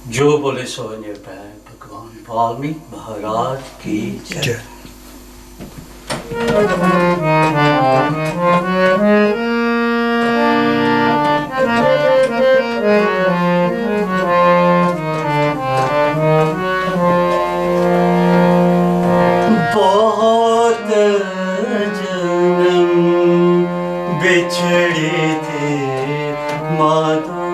जो बोले सो निर्भय भगवान वाल्मीकि महाराज की जय। बहुत जन्म बिछड़े थे माधो,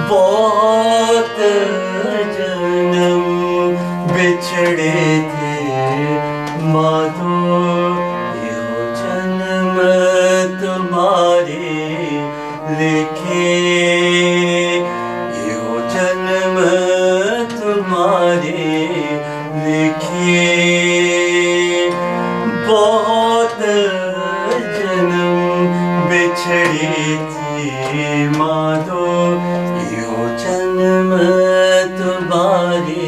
बहुत जन्म बिछड़े थे माधो, यो जन्म तुम्हारे लिखे, यो जन्म तुम्हारे लिखे। बहुत जन्म बिछड़े थे माधो, यो जन्म तुम्हारे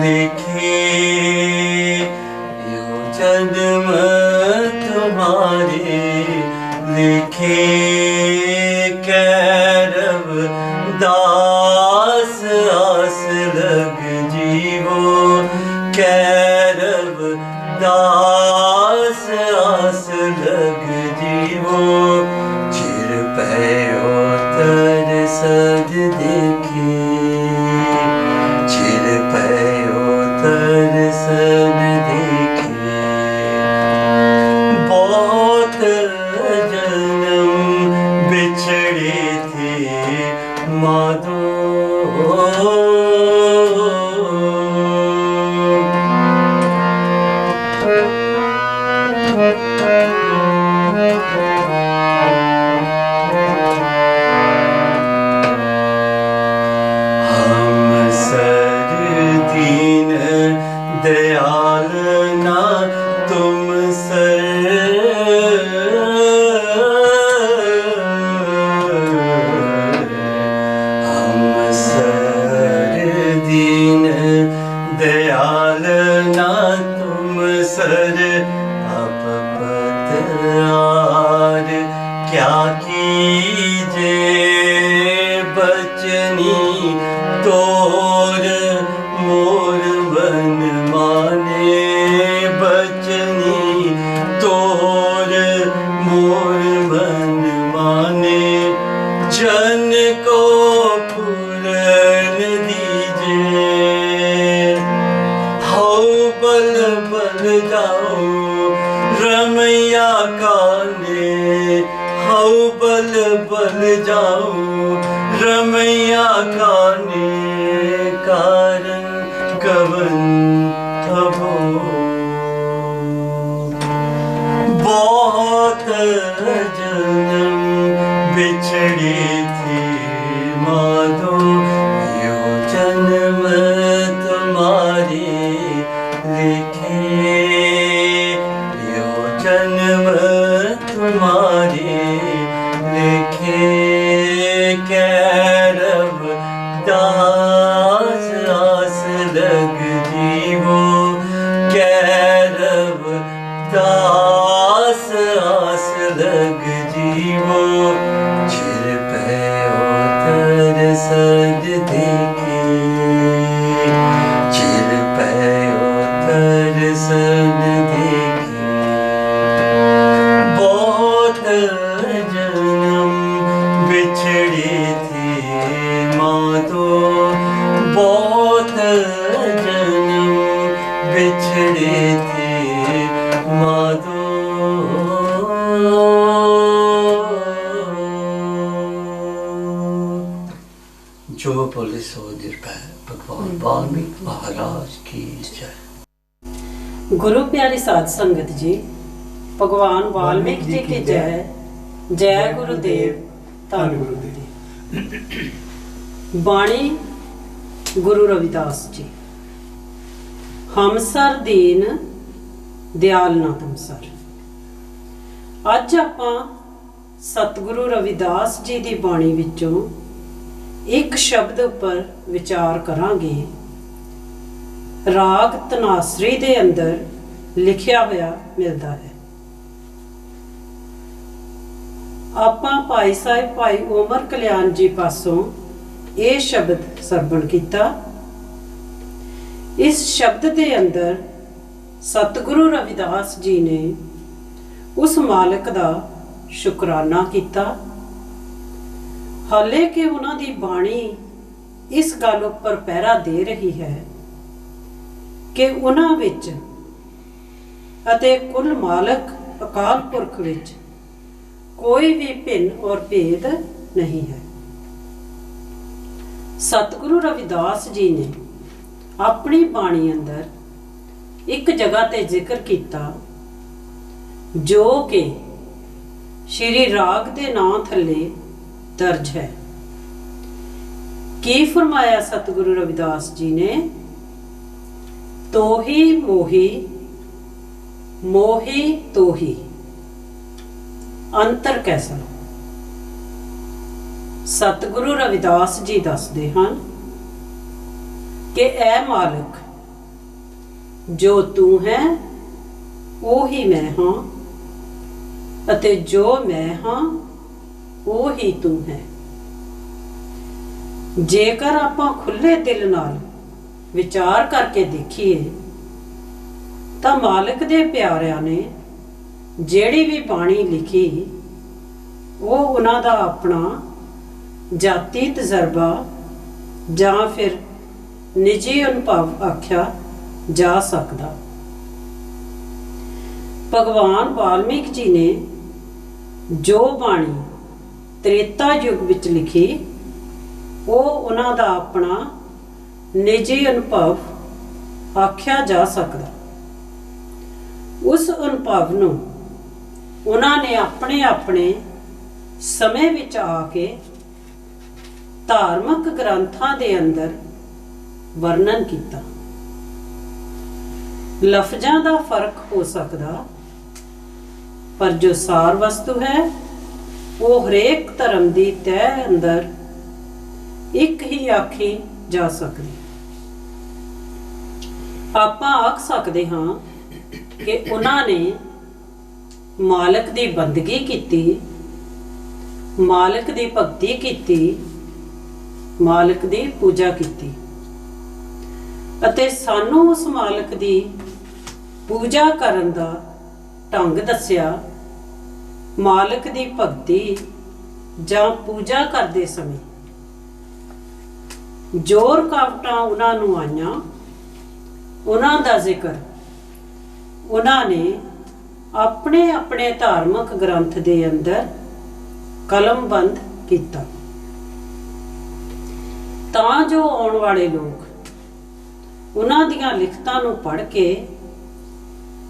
लिखे, यो जन्म तुम्हारे लिखे। कैरव दास आस लग जीवो, कैरव दास आस लग जीवो। चिर पयो तर सद देखे, चिर पयो तर सद देखे। बहुत जन्म बिछड़े थे माधो, दयाल ना तुम सर, हम सर दीन दयाल ना तुम सर। अब पतवार क्या कीजे बचनी तोर मोर मन माने, बचनी तोर मोर मन माने। जन को पूरन दीजे, हो बल बल जाओ रमैया काने, हो बल बल जाओ रमैया काने। कारण कवन थबो, बहुत जन्म बिछड़े थे माधो, यो जन्म तुम्हारे लिखे, यो जन्म तुम्हारे लिखे। कैरव दास आस लग जीवो, कैरव दास आस लग जीवो। चिर पयो तर सद देखे, चिर पयो तर सद देखे। बहुत जन्म बिछड़े थे माधो, बहुत जन्म बिछड़े थे माधो। जो बोले सो निर्भय भगवान वाल्मीकि महाराज की जय। गुरु प्यारी साध संगत जी, भगवान वाल्मीकि जी की जय। जय गुरुदेव, धन गुरुदेव। बाणी गुरु रविदास जी। हम सर दीन दयाल ना तुम सर। अज आपां सतगुरु रविदास जी दी बाणी विचों ਇੱਕ ਸ਼ਬਦ ਉੱਪਰ ਵਿਚਾਰ ਕਰਾਂਗੇ। ਰਾਗ ਤਨਾਸਰੀ ਦੇ ਅੰਦਰ ਲਿਖਿਆ ਹੋਇਆ ਮਿਲਦਾ ਹੈ। ਆਪਾਂ ਭਾਈ ਸਾਹਿਬ ਭਾਈ ਉਮਰ ਕਲਿਆਣ ਜੀ ਪਾਸੋਂ ਇਹ ਸ਼ਬਦ ਸਰਵਣ ਕੀਤਾ। ਇਸ ਸ਼ਬਦ ਦੇ ਅੰਦਰ ਸਤਿਗੁਰੂ ਰਵਿਦਾਸ ਜੀ ਨੇ ਉਸ ਮਾਲਕ ਦਾ ਸ਼ੁਕਰਾਨਾ ਕੀਤਾ। ਹਾਲੇ ਕਿ ਉਹਨਾਂ ਦੀ ਬਾਣੀ ਇਸ ਗੱਲ ਉੱਪਰ ਪਹਿਰਾ ਦੇ ਰਹੀ ਹੈ ਕਿ ਉਹਨਾਂ ਵਿੱਚ ਅਤੇ ਕੁੱਲ ਮਾਲਕ ਅਕਾਲ ਪੁਰਖ ਵਿੱਚ ਕੋਈ ਵੀ ਭਿੰਨ ਔਰ ਭੇਦ ਨਹੀਂ ਹੈ। ਸਤਿਗੁਰੂ ਰਵਿਦਾਸ ਜੀ ਨੇ ਆਪਣੀ ਬਾਣੀ ਅੰਦਰ ਇੱਕ ਜਗ੍ਹਾ ਤੇ ਜ਼ਿਕਰ ਕੀਤਾ ਜੋ ਕਿ ਸ਼੍ਰੀ ਰਾਗ ਦੇ ਨਾਂ ਥੱਲੇ ਦਰਜ ਹੈ। ਕੀ ਫਰਮਾਇਆ ਸਤਿਗੁਰੂ ਰਵਿਦਾਸ ਜੀ ਨੇ? ਤੋਹੀ ਮੋਹੀ ਮੋਹੀ ਤੋਹੀ ਅੰਤਰ ਕੈਸਾ। ਸਤਿਗੁਰੂ ਰਵਿਦਾਸ ਜੀ ਦੱਸਦੇ ਹਨ ਕਿ ਐ ਮਾਲਕ, ਜੋ ਤੂੰ ਹੈ ਉਹੀ ਮੈਂ ਹਾਂ ਅਤੇ ਜੋ ਮੈਂ ਹਾਂ ਉਹੀ ਤੂੰ ਹੈ। ਜੇਕਰ ਆਪਾਂ ਖੁੱਲੇ ਦਿਲ ਨਾਲ ਵਿਚਾਰ ਕਰਕੇ ਦੇਖੀਏ ਤਾਂ ਮਾਲਕ ਦੇ ਪਿਆਰਿਆਂ ਨੇ ਜਿਹੜੀ ਵੀ ਬਾਣੀ ਲਿਖੀ ਉਹ ਉਹਨਾਂ ਦਾ ਆਪਣਾ ਜਾਤੀ ਤਜਰਬਾ ਜਾਂ ਫਿਰ ਨਿੱਜੀ ਅਨੁਭਵ ਆਖਿਆ ਜਾ ਸਕਦਾ। ਭਗਵਾਨ ਵਾਲਮੀਕ ਜੀ ਨੇ ਜੋ ਬਾਣੀ ਤ੍ਰੇਤਾ ਯੁੱਗ ਵਿੱਚ ਲਿਖੀ ਉਹ ਉਹਨਾਂ ਦਾ ਆਪਣਾ ਨਿੱਜੀ ਅਨੁਭਵ ਆਖਿਆ ਜਾ ਸਕਦਾ। ਉਸ ਅਨੁਭਵ ਨੂੰ ਉਹਨਾਂ ਨੇ ਆਪਣੇ ਆਪਣੇ ਸਮੇਂ ਵਿੱਚ ਆ ਕੇ ਧਾਰਮਿਕ ਗ੍ਰੰਥਾਂ ਦੇ ਅੰਦਰ ਵਰਣਨ ਕੀਤਾ। ਲਫ਼ਜ਼ਾਂ ਦਾ ਫਰਕ ਹੋ ਸਕਦਾ, ਪਰ ਜੋ ਸਾਰ ਵਸਤੂ ਹੈ ਉਹ ਹਰੇਕ ਧਰਮ ਦੀ ਤਹਿ ਅੰਦਰ ਇੱਕ ਹੀ ਆਖੀ ਜਾ ਸਕਦੀ। ਆਪਾਂ ਆਖ ਸਕਦੇ ਹਾਂ ਕਿ ਉਹਨਾਂ ਨੇ ਮਾਲਕ ਦੀ ਬੰਦਗੀ ਕੀਤੀ, ਮਾਲਕ ਦੀ ਭਗਤੀ ਕੀਤੀ, ਮਾਲਕ ਦੀ ਪੂਜਾ ਕੀਤੀ ਅਤੇ ਸਾਨੂੰ ਉਸ ਮਾਲਕ ਦੀ ਪੂਜਾ ਕਰਨ ਦਾ ਢੰਗ ਦੱਸਿਆ। ਮਾਲਕ ਦੀ ਭਗਤੀ ਜਾਂ ਪੂਜਾ ਕਰਦੇ ਸਮੇਂ ਜੋ ਰੁਕਾਵਟਾਂ ਉਹਨਾਂ ਨੂੰ ਆਈਆਂ ਉਹਨਾਂ ਦਾ ਜ਼ਿਕਰ ਉਹਨਾਂ ਨੇ ਆਪਣੇ ਆਪਣੇ ਧਾਰਮਿਕ ਗ੍ਰੰਥ ਦੇ ਅੰਦਰ ਕਲਮਬੰਦ ਕੀਤਾ ਤਾਂ ਜੋ ਆਉਣ ਵਾਲੇ ਲੋਕ ਉਹਨਾਂ ਦੀਆਂ ਲਿਖਤਾਂ ਨੂੰ ਪੜ੍ਹ ਕੇ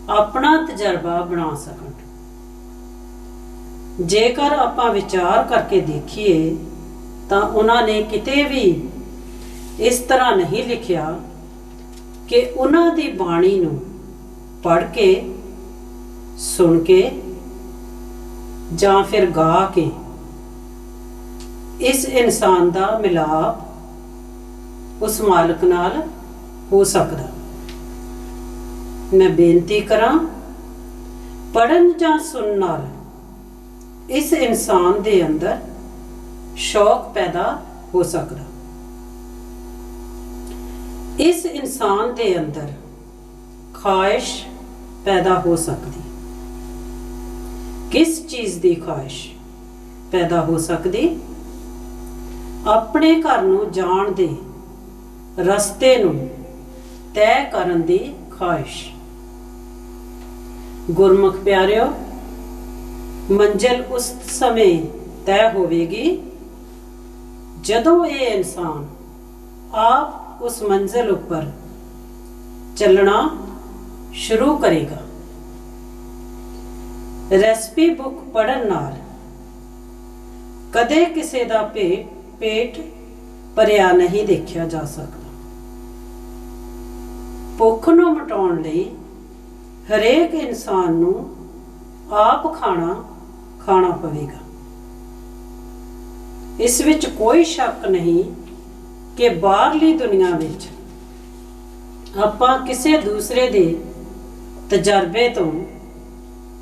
ਆਪਣਾ ਤਜਰਬਾ ਬਣਾ ਸਕਣ। ਜੇਕਰ ਆਪਾਂ ਵਿਚਾਰ ਕਰਕੇ ਦੇਖੀਏ ਤਾਂ ਉਹਨਾਂ ਨੇ ਕਿਤੇ ਵੀ ਇਸ ਤਰ੍ਹਾਂ ਨਹੀਂ ਲਿਖਿਆ ਕਿ ਉਹਨਾਂ ਦੀ ਬਾਣੀ ਨੂੰ ਪੜ੍ਹ ਕੇ, ਸੁਣ ਕੇ ਜਾਂ ਫਿਰ ਗਾ ਕੇ ਇਸ ਇਨਸਾਨ ਦਾ ਮਿਲਾਪ ਉਸ ਮਾਲਕ ਨਾਲ ਹੋ ਸਕਦਾ। ਮੈਂ ਬੇਨਤੀ ਕਰਾਂ, ਪੜ੍ਹਨ ਜਾਂ ਸੁਣਨ ਨਾਲ ਇਸ ਇਨਸਾਨ ਦੇ ਅੰਦਰ ਸ਼ੌਕ ਪੈਦਾ ਹੋ ਸਕਦਾ। ਇਸ ਇਨਸਾਨ ਦੇ ਅੰਦਰ ਖਾਹਿਸ਼ ਪੈਦਾ ਹੋ ਸਕਦੀ। ਕਿਸ ਚੀਜ਼ ਦੀ ਖਾਹਿਸ਼ ਪੈਦਾ ਹੋ ਸਕਦੀ? ਆਪਣੇ ਘਰ ਨੂੰ ਜਾਣ ਦੇ ਰਸਤੇ ਨੂੰ ਤੈਅ ਕਰਨ ਦੀ ਖਾਹਿਸ਼। ਗੁਰਮੁਖ ਪਿਆਰਿਓ, ਮੰਜ਼ਿਲ ਉਸ ਸਮੇਂ ਤੈਅ ਹੋਵੇਗੀ ਜਦੋਂ ਇਹ ਇਨਸਾਨ ਆਪ ਉਸ ਮੰਜ਼ਿਲ ਉੱਪਰ ਚੱਲਣਾ ਸ਼ੁਰੂ ਕਰੇਗਾ। ਰੈਸਪੀ ਬੁੱਕ ਪੜ੍ਹਨ ਨਾਲ ਕਦੇ ਕਿਸੇ ਦਾ ਪੇਟ ਭਰਿਆ ਨਹੀਂ ਦੇਖਿਆ ਜਾ ਸਕਦਾ। ਭੁੱਖ ਨੂੰ ਮਿਟਾਉਣ ਲਈ ਹਰੇਕ ਇਨਸਾਨ ਨੂੰ ਆਪ ਖਾਣਾ ਪਵੇਗਾ। ਇਸ ਵਿੱਚ ਕੋਈ ਸ਼ੱਕ ਨਹੀਂ ਕਿ ਬਾਹਰਲੀ ਦੁਨੀਆ ਵਿੱਚ ਆਪਾਂ ਕਿਸੇ ਦੂਸਰੇ ਦੇ ਤਜਰਬੇ ਤੋਂ,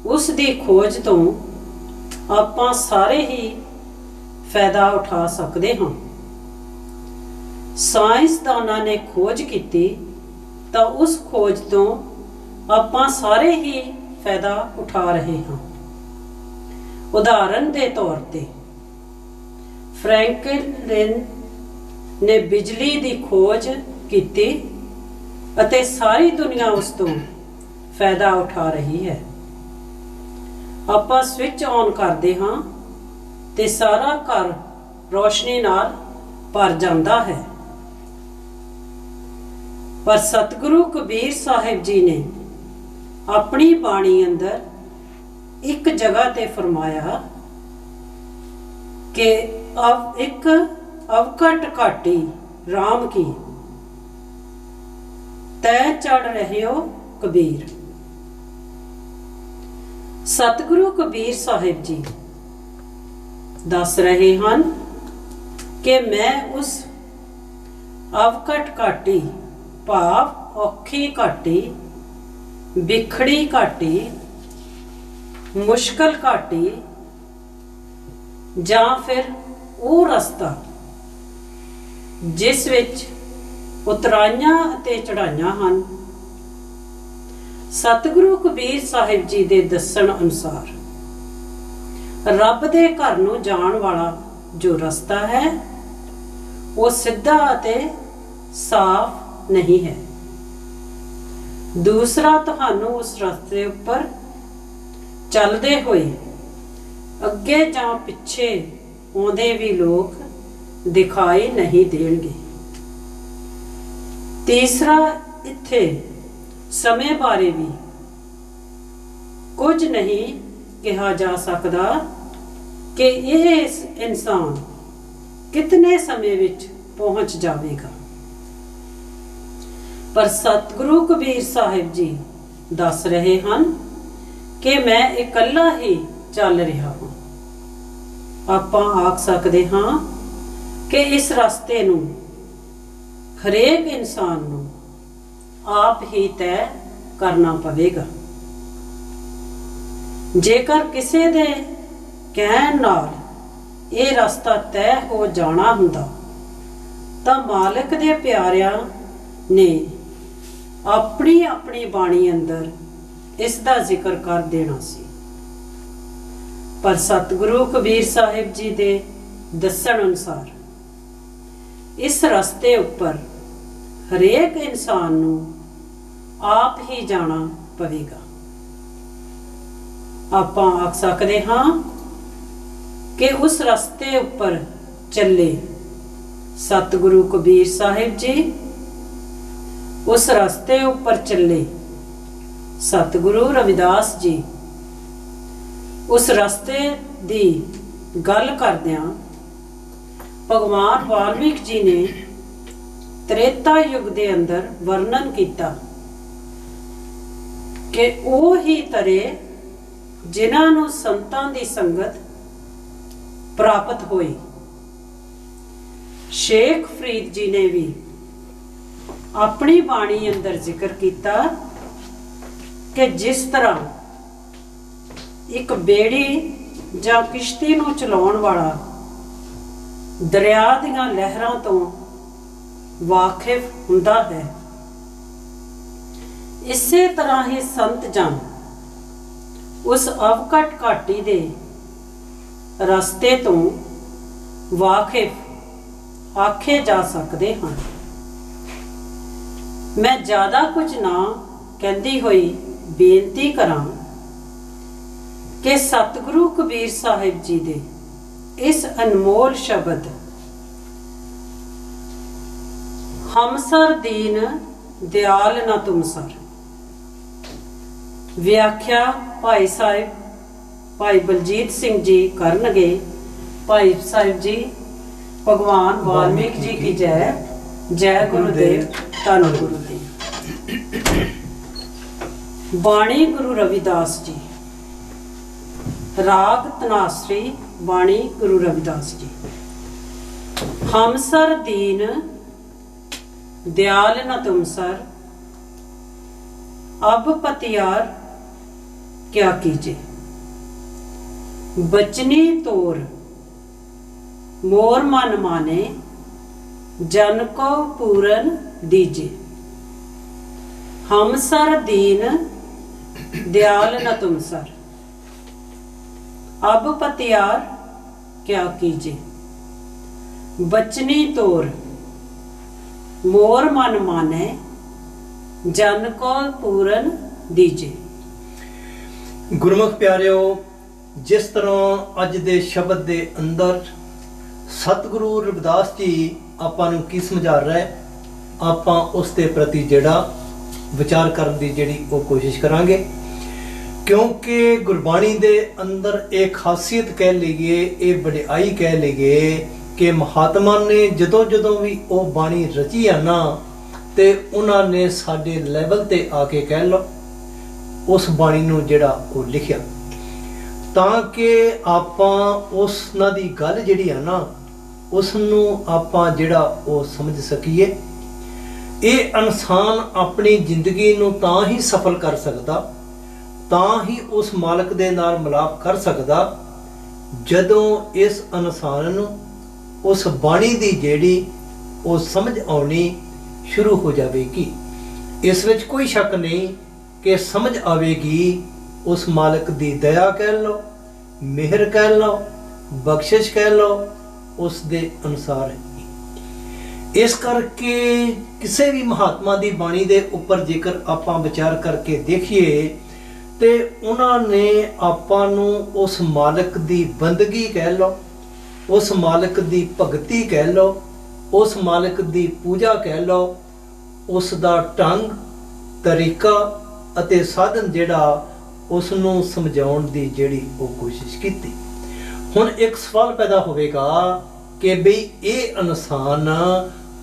ਉਸ ਦੀ ਖੋਜ ਤੋਂ ਆਪਾਂ ਸਾਰੇ ਹੀ ਫਾਇਦਾ ਉਠਾ ਸਕਦੇ ਹਾਂ। ਸਾਇੰਸਦਾਨਾਂ ਨੇ ਖੋਜ ਕੀਤੀ ਤਾਂ ਉਸ ਖੋਜ ਤੋਂ ਆਪਾਂ ਸਾਰੇ ਹੀ ਫਾਇਦਾ ਉਠਾ ਰਹੇ ਹਾਂ। ਉਦਾਹਰਨ ਦੇ ਤੌਰ ਤੇ ਫ੍ਰੈਂਕਲਿਨ ਨੇ ਬਿਜਲੀ ਦੀ ਖੋਜ ਕੀਤੀ ਅਤੇ ਸਾਰੀ ਦੁਨੀਆ ਉਸ ਤੋਂ ਫਾਇਦਾ ਉਠਾ ਰਹੀ ਹੈ। ਆਪਾਂ ਸਵਿਚ ਔਨ ਕਰਦੇ ਹਾਂ ਤੇ ਸਾਰਾ ਘਰ ਰੋਸ਼ਨੀ ਨਾਲ ਭਰ ਜਾਂਦਾ ਹੈ। ਪਰ ਸਤਿਗੁਰੂ ਕਬੀਰ ਸਾਹਿਬ ਜੀ ਨੇ ਆਪਣੀ ਬਾਣੀ ਅੰਦਰ ਇੱਕ ਜਗ੍ਹਾ ਤੇ ਫਰਮਾਇਆ ਕਿ ਇੱਕ ਅਵਕਟ ਘਾਟੀ ਰਾਮ ਕੀ, ਤੈ ਚੜ ਰਹੇ ਹੋ ਕਬੀਰ। ਸਤਿਗੁਰੂ ਕਬੀਰ ਸਾਹਿਬ ਜੀ ਦੱਸ ਰਹੇ ਹਨ ਕਿ ਮੈਂ ਉਸ ਅਵਕਟ ਘਾਟੀ ਭਾਵ ਔਖੀ ਘਾਟੀ, ਵਿਖੜੀ ਘਾਟੀ, ਮੁਸ਼ਕਲ ਘਾਟੀ ਜਾਂ ਫਿਰ ਉਹ ਰਸਤਾ ਜਿਸ ਵਿੱਚ ਉਤਰਾਈਆਂ ਅਤੇ ਚੜਾਈਆਂ ਹਨ, ਸਤਿਗੁਰੂ ਕਬੀਰ ਸਾਹਿਬ ਜੀ ਦੇ ਦੱਸਣ ਅਨੁਸਾਰ ਰੱਬ ਦੇ ਘਰ ਨੂੰ ਜਾਣ ਵਾਲਾ ਜੋ ਰਸਤਾ ਹੈ ਉਹ ਸਿੱਧਾ ਅਤੇ ਸਾਫ਼ ਨਹੀਂ ਹੈ। ਦੂਸਰਾ, ਤੁਹਾਨੂੰ ਉਸ ਰਸਤੇ ਉੱਪਰ ਚੱਲਦੇ ਹੋਏ ਅੱਗੇ ਜਾਂ ਪਿੱਛੇ ਆਉਂਦੇ ਵੀ ਲੋਕ ਦਿਖਾਈ ਨਹੀਂ ਦੇਣਗੇ। ਤੀਸਰਾ, ਇੱਥੇ ਸਮੇਂ ਬਾਰੇ ਵੀ ਕੁਝ ਨਹੀਂ ਕਿਹਾ ਜਾ ਸਕਦਾ ਕਿ ਇਹ ਇਨਸਾਨ ਕਿਤਨੇ ਸਮੇਂ ਵਿੱਚ ਪਹੁੰਚ ਜਾਵੇਗਾ। ਪਰ ਸਤਿਗੁਰੂ ਕਬੀਰ ਸਾਹਿਬ ਜੀ ਦੱਸ ਰਹੇ ਹਨ ਕਿ ਮੈਂ ਇਕੱਲਾ ਹੀ ਚੱਲ ਰਿਹਾ ਹਾਂ। ਆਪਾਂ ਆਖ ਸਕਦੇ ਹਾਂ ਕਿ ਇਸ ਰਸਤੇ ਨੂੰ ਹਰੇਕ ਇਨਸਾਨ ਨੂੰ ਆਪ ਹੀ ਤੈਅ ਕਰਨਾ ਪਵੇਗਾ। ਜੇਕਰ ਕਿਸੇ ਦੇ ਕਹਿਣ ਨਾਲ ਇਹ ਰਸਤਾ ਤੈਅ ਹੋ ਜਾਣਾ ਹੁੰਦਾ ਤਾਂ ਮਾਲਕ ਦੇ ਪਿਆਰਿਆਂ ਨੇ ਆਪਣੀ ਆਪਣੀ ਬਾਣੀ ਅੰਦਰ ਇਸ ਦਾ ਜ਼ਿਕਰ ਕਰ ਦੇਣਾ ਸੀ। ਪਰ ਸਤਿਗੁਰੂ ਕਬੀਰ ਸਾਹਿਬ ਜੀ ਦੇ ਦੱਸਣ ਅਨੁਸਾਰ ਇਸ ਰਸਤੇ ਉੱਪਰ ਹਰੇਕ ਇਨਸਾਨ ਨੂੰ ਆਪ ਹੀ ਜਾਣਾ ਪਵੇਗਾ। ਆਪਾਂ ਆਖ ਸਕਦੇ ਹਾਂ ਕਿ ਉਸ ਰਸਤੇ ਉੱਪਰ ਚੱਲੇ ਸਤਿਗੁਰੂ ਕਬੀਰ ਸਾਹਿਬ ਜੀ, ਉਸ ਰਸਤੇ ਉੱਪਰ ਚੱਲੇ ਸਤਿਗੁਰੂ ਰਵਿਦਾਸ ਜੀ। ਉਸ ਰਸਤੇ ਦੀ ਗੱਲ ਕਰਦਿਆਂ ਭਗਵਾਨ ਵਾਲਮੀਕ ਜੀ ਨੇ ਤ੍ਰੇਤਾ ਯੁੱਗ ਦੇ ਅੰਦਰ ਵਰਣਨ ਕੀਤਾ ਕਿ ਉਹ ਹੀ ਤਰੇ ਜਿਨ੍ਹਾਂ ਨੂੰ ਸੰਤਾਂ ਦੀ ਸੰਗਤ ਪ੍ਰਾਪਤ ਹੋਈ। ਸ਼ੇਖ ਫਰੀਦ ਜੀ ਨੇ ਵੀ ਆਪਣੀ ਬਾਣੀ ਅੰਦਰ ਜ਼ਿਕਰ ਕੀਤਾ ਕਿ ਜਿਸ ਤਰ੍ਹਾਂ ਇੱਕ ਬੇੜੀ ਜਾਂ ਕਿਸ਼ਤੀ ਨੂੰ ਚਲਾਉਣ ਵਾਲਾ ਦਰਿਆ ਦੀਆਂ ਲਹਿਰਾਂ ਤੋਂ ਵਾਕਿਫ ਹੁੰਦਾ ਹੈ, ਇਸੇ ਤਰ੍ਹਾਂ ਹੀ ਸੰਤ ਜਨ ਉਸ ਅਵਕਟ ਘਾਟੀ ਦੇ ਰਸਤੇ ਤੋਂ ਵਾਕਿਫ ਆਖੇ ਜਾ ਸਕਦੇ ਹਨ। ਮੈਂ ਜ਼ਿਆਦਾ ਕੁਝ ਨਾ ਕਹਿੰਦੀ ਹੋਈ ਬੇਨਤੀ ਕਰਾਂ ਕਿ ਸਤਿਗੁਰੂ ਕਬੀਰ ਸਾਹਿਬ ਜੀ ਦੇ ਇਸ ਅਨਮੋਲ ਸ਼ਬਦ ਹਮਸਰ ਦੀਨ ਦਿਆਲ ਨਾ ਤੁਮਸਰ, ਵਿਆਖਿਆ ਭਾਈ ਬਲਜੀਤ ਸਿੰਘ ਜੀ ਕਰਨਗੇ। ਭਾਈ ਸਾਹਿਬ ਜੀ, ਭਗਵਾਨ ਵਾਲਮੀਕ ਜੀ ਕੀ ਜੈ। ਜੈ ਗੁਰੂਦੇਵ, ਧੰਨ ਗੁਰੂਦੇਵ। ਬਾਣੀ ਗੁਰੂ ਰਵਿਦਾਸ ਜੀ, ਰਾਗ ਤਨਾਸਰੀ, ਬਾਣੀ ਗੁਰੂ ਰਵਿਦਾਸ ਜੀ। हम सर दीन दयाल न तुम सर, अब पतियार क्या कीजे। बचनी तोर मोर मन माने, जन को पूरन दीजे। हम सर दीन दयाल न तुम सर, अब पतियार क्या कीजे। बचनी तोर मोर मन माने, जन को पूरन दीजे। ਗੁਰਮੁਖ ਪਿਆਰਿਓ, ਜਿਸ ਤਰ੍ਹਾਂ ਅੱਜ ਦੇ ਸ਼ਬਦ ਦੇ ਅੰਦਰ ਸਤਿਗੁਰੂ ਰਵਿਦਾਸ ਜੀ ਆਪਾਂ ਨੂੰ ਕੀ ਸਮਝਾ ਰਿਹਾ ਹੈ, ਆਪਾਂ ਉਸ ਦੇ ਪ੍ਰਤੀ ਜਿਹੜਾ ਵਿਚਾਰ ਕਰਨ ਦੀ ਜਿਹੜੀ ਉਹ ਕੋਸ਼ਿਸ਼ ਕਰਾਂਗੇ। ਕਿਉਂਕਿ ਗੁਰਬਾਣੀ ਦੇ ਅੰਦਰ ਇਹ ਖਾਸੀਅਤ ਕਹਿ ਲਈਏ, ਇਹ ਵਡਿਆਈ ਕਹਿ ਲਈਏ ਕਿ ਮਹਾਤਮਾ ਨੇ ਜਦੋਂ ਜਦੋਂ ਵੀ ਉਹ ਬਾਣੀ ਰਚੀ ਆ ਨਾ, ਤੇ ਉਹਨਾਂ ਨੇ ਸਾਡੇ ਲੈਵਲ ਤੇ ਆ ਕੇ ਕਹਿ ਲਓ ਉਸ ਬਾਣੀ ਨੂੰ ਜਿਹੜਾ ਉਹ ਲਿਖਿਆ, ਤਾਂ ਕਿ ਆਪਾਂ ਉਸਨਾਂ ਦੀ ਗੱਲ ਜਿਹੜੀ ਆ ਨਾ ਉਸ ਨੂੰ ਆਪਾਂ ਜਿਹੜਾ ਉਹ ਸਮਝ ਸਕੀਏ। ਇਹ ਇਨਸਾਨ ਆਪਣੀ ਜ਼ਿੰਦਗੀ ਨੂੰ ਤਾਂ ਹੀ ਸਫਲ ਕਰ ਸਕਦਾ, ਤਾਂ ਹੀ ਉਸ ਮਾਲਕ ਦੇ ਨਾਲ ਮਿਲਾਪ ਕਰ ਸਕਦਾ, ਜਦੋਂ ਇਸ ਇਨਸਾਨ ਨੂੰ ਉਸ ਬਾਣੀ ਦੀ ਜਿਹੜੀ ਉਹ ਸਮਝ ਆਉਣੀ ਸ਼ੁਰੂ ਹੋ ਜਾਵੇਗੀ। ਇਸ ਵਿੱਚ ਕੋਈ ਸ਼ੱਕ ਨਹੀਂ ਕਿ ਸਮਝ ਆਵੇਗੀ ਉਸ ਮਾਲਕ ਦੀ ਦਇਆ ਕਹਿ ਲਓ, ਮਿਹਰ ਕਹਿ ਲਓ, ਬਖਸ਼ਿਸ਼ ਕਹਿ ਲਓ, ਉਸ ਦੇ ਅਨੁਸਾਰ। ਇਸ ਕਰਕੇ ਕਿਸੇ ਵੀ ਮਹਾਤਮਾ ਦੀ ਬਾਣੀ ਦੇ ਉੱਪਰ ਜੇਕਰ ਆਪਾਂ ਵਿਚਾਰ ਕਰਕੇ ਦੇਖੀਏ ਤੇ ਉਹਨਾਂ ਨੇ ਆਪਾਂ ਨੂੰ ਉਸ ਮਾਲਕ ਦੀ ਬੰਦਗੀ ਕਹਿ ਲਓ, ਉਸ ਮਾਲਕ ਦੀ ਭਗਤੀ ਕਹਿ ਲਓ, ਉਸ ਮਾਲਕ ਦੀ ਪੂਜਾ ਕਹਿ ਲਓ, ਉਸ ਦਾ ਢੰਗ ਤਰੀਕਾ ਅਤੇ ਸਾਧਨ ਜਿਹੜਾ ਉਸ ਨੂੰ ਸਮਝਾਉਣ ਦੀ ਜਿਹੜੀ ਉਹ ਕੋਸ਼ਿਸ਼ ਕੀਤੀ। ਹੁਣ ਇੱਕ ਸਵਾਲ ਪੈਦਾ ਹੋਵੇਗਾ ਕਿ ਬਈ ਇਹ ਇਨਸਾਨ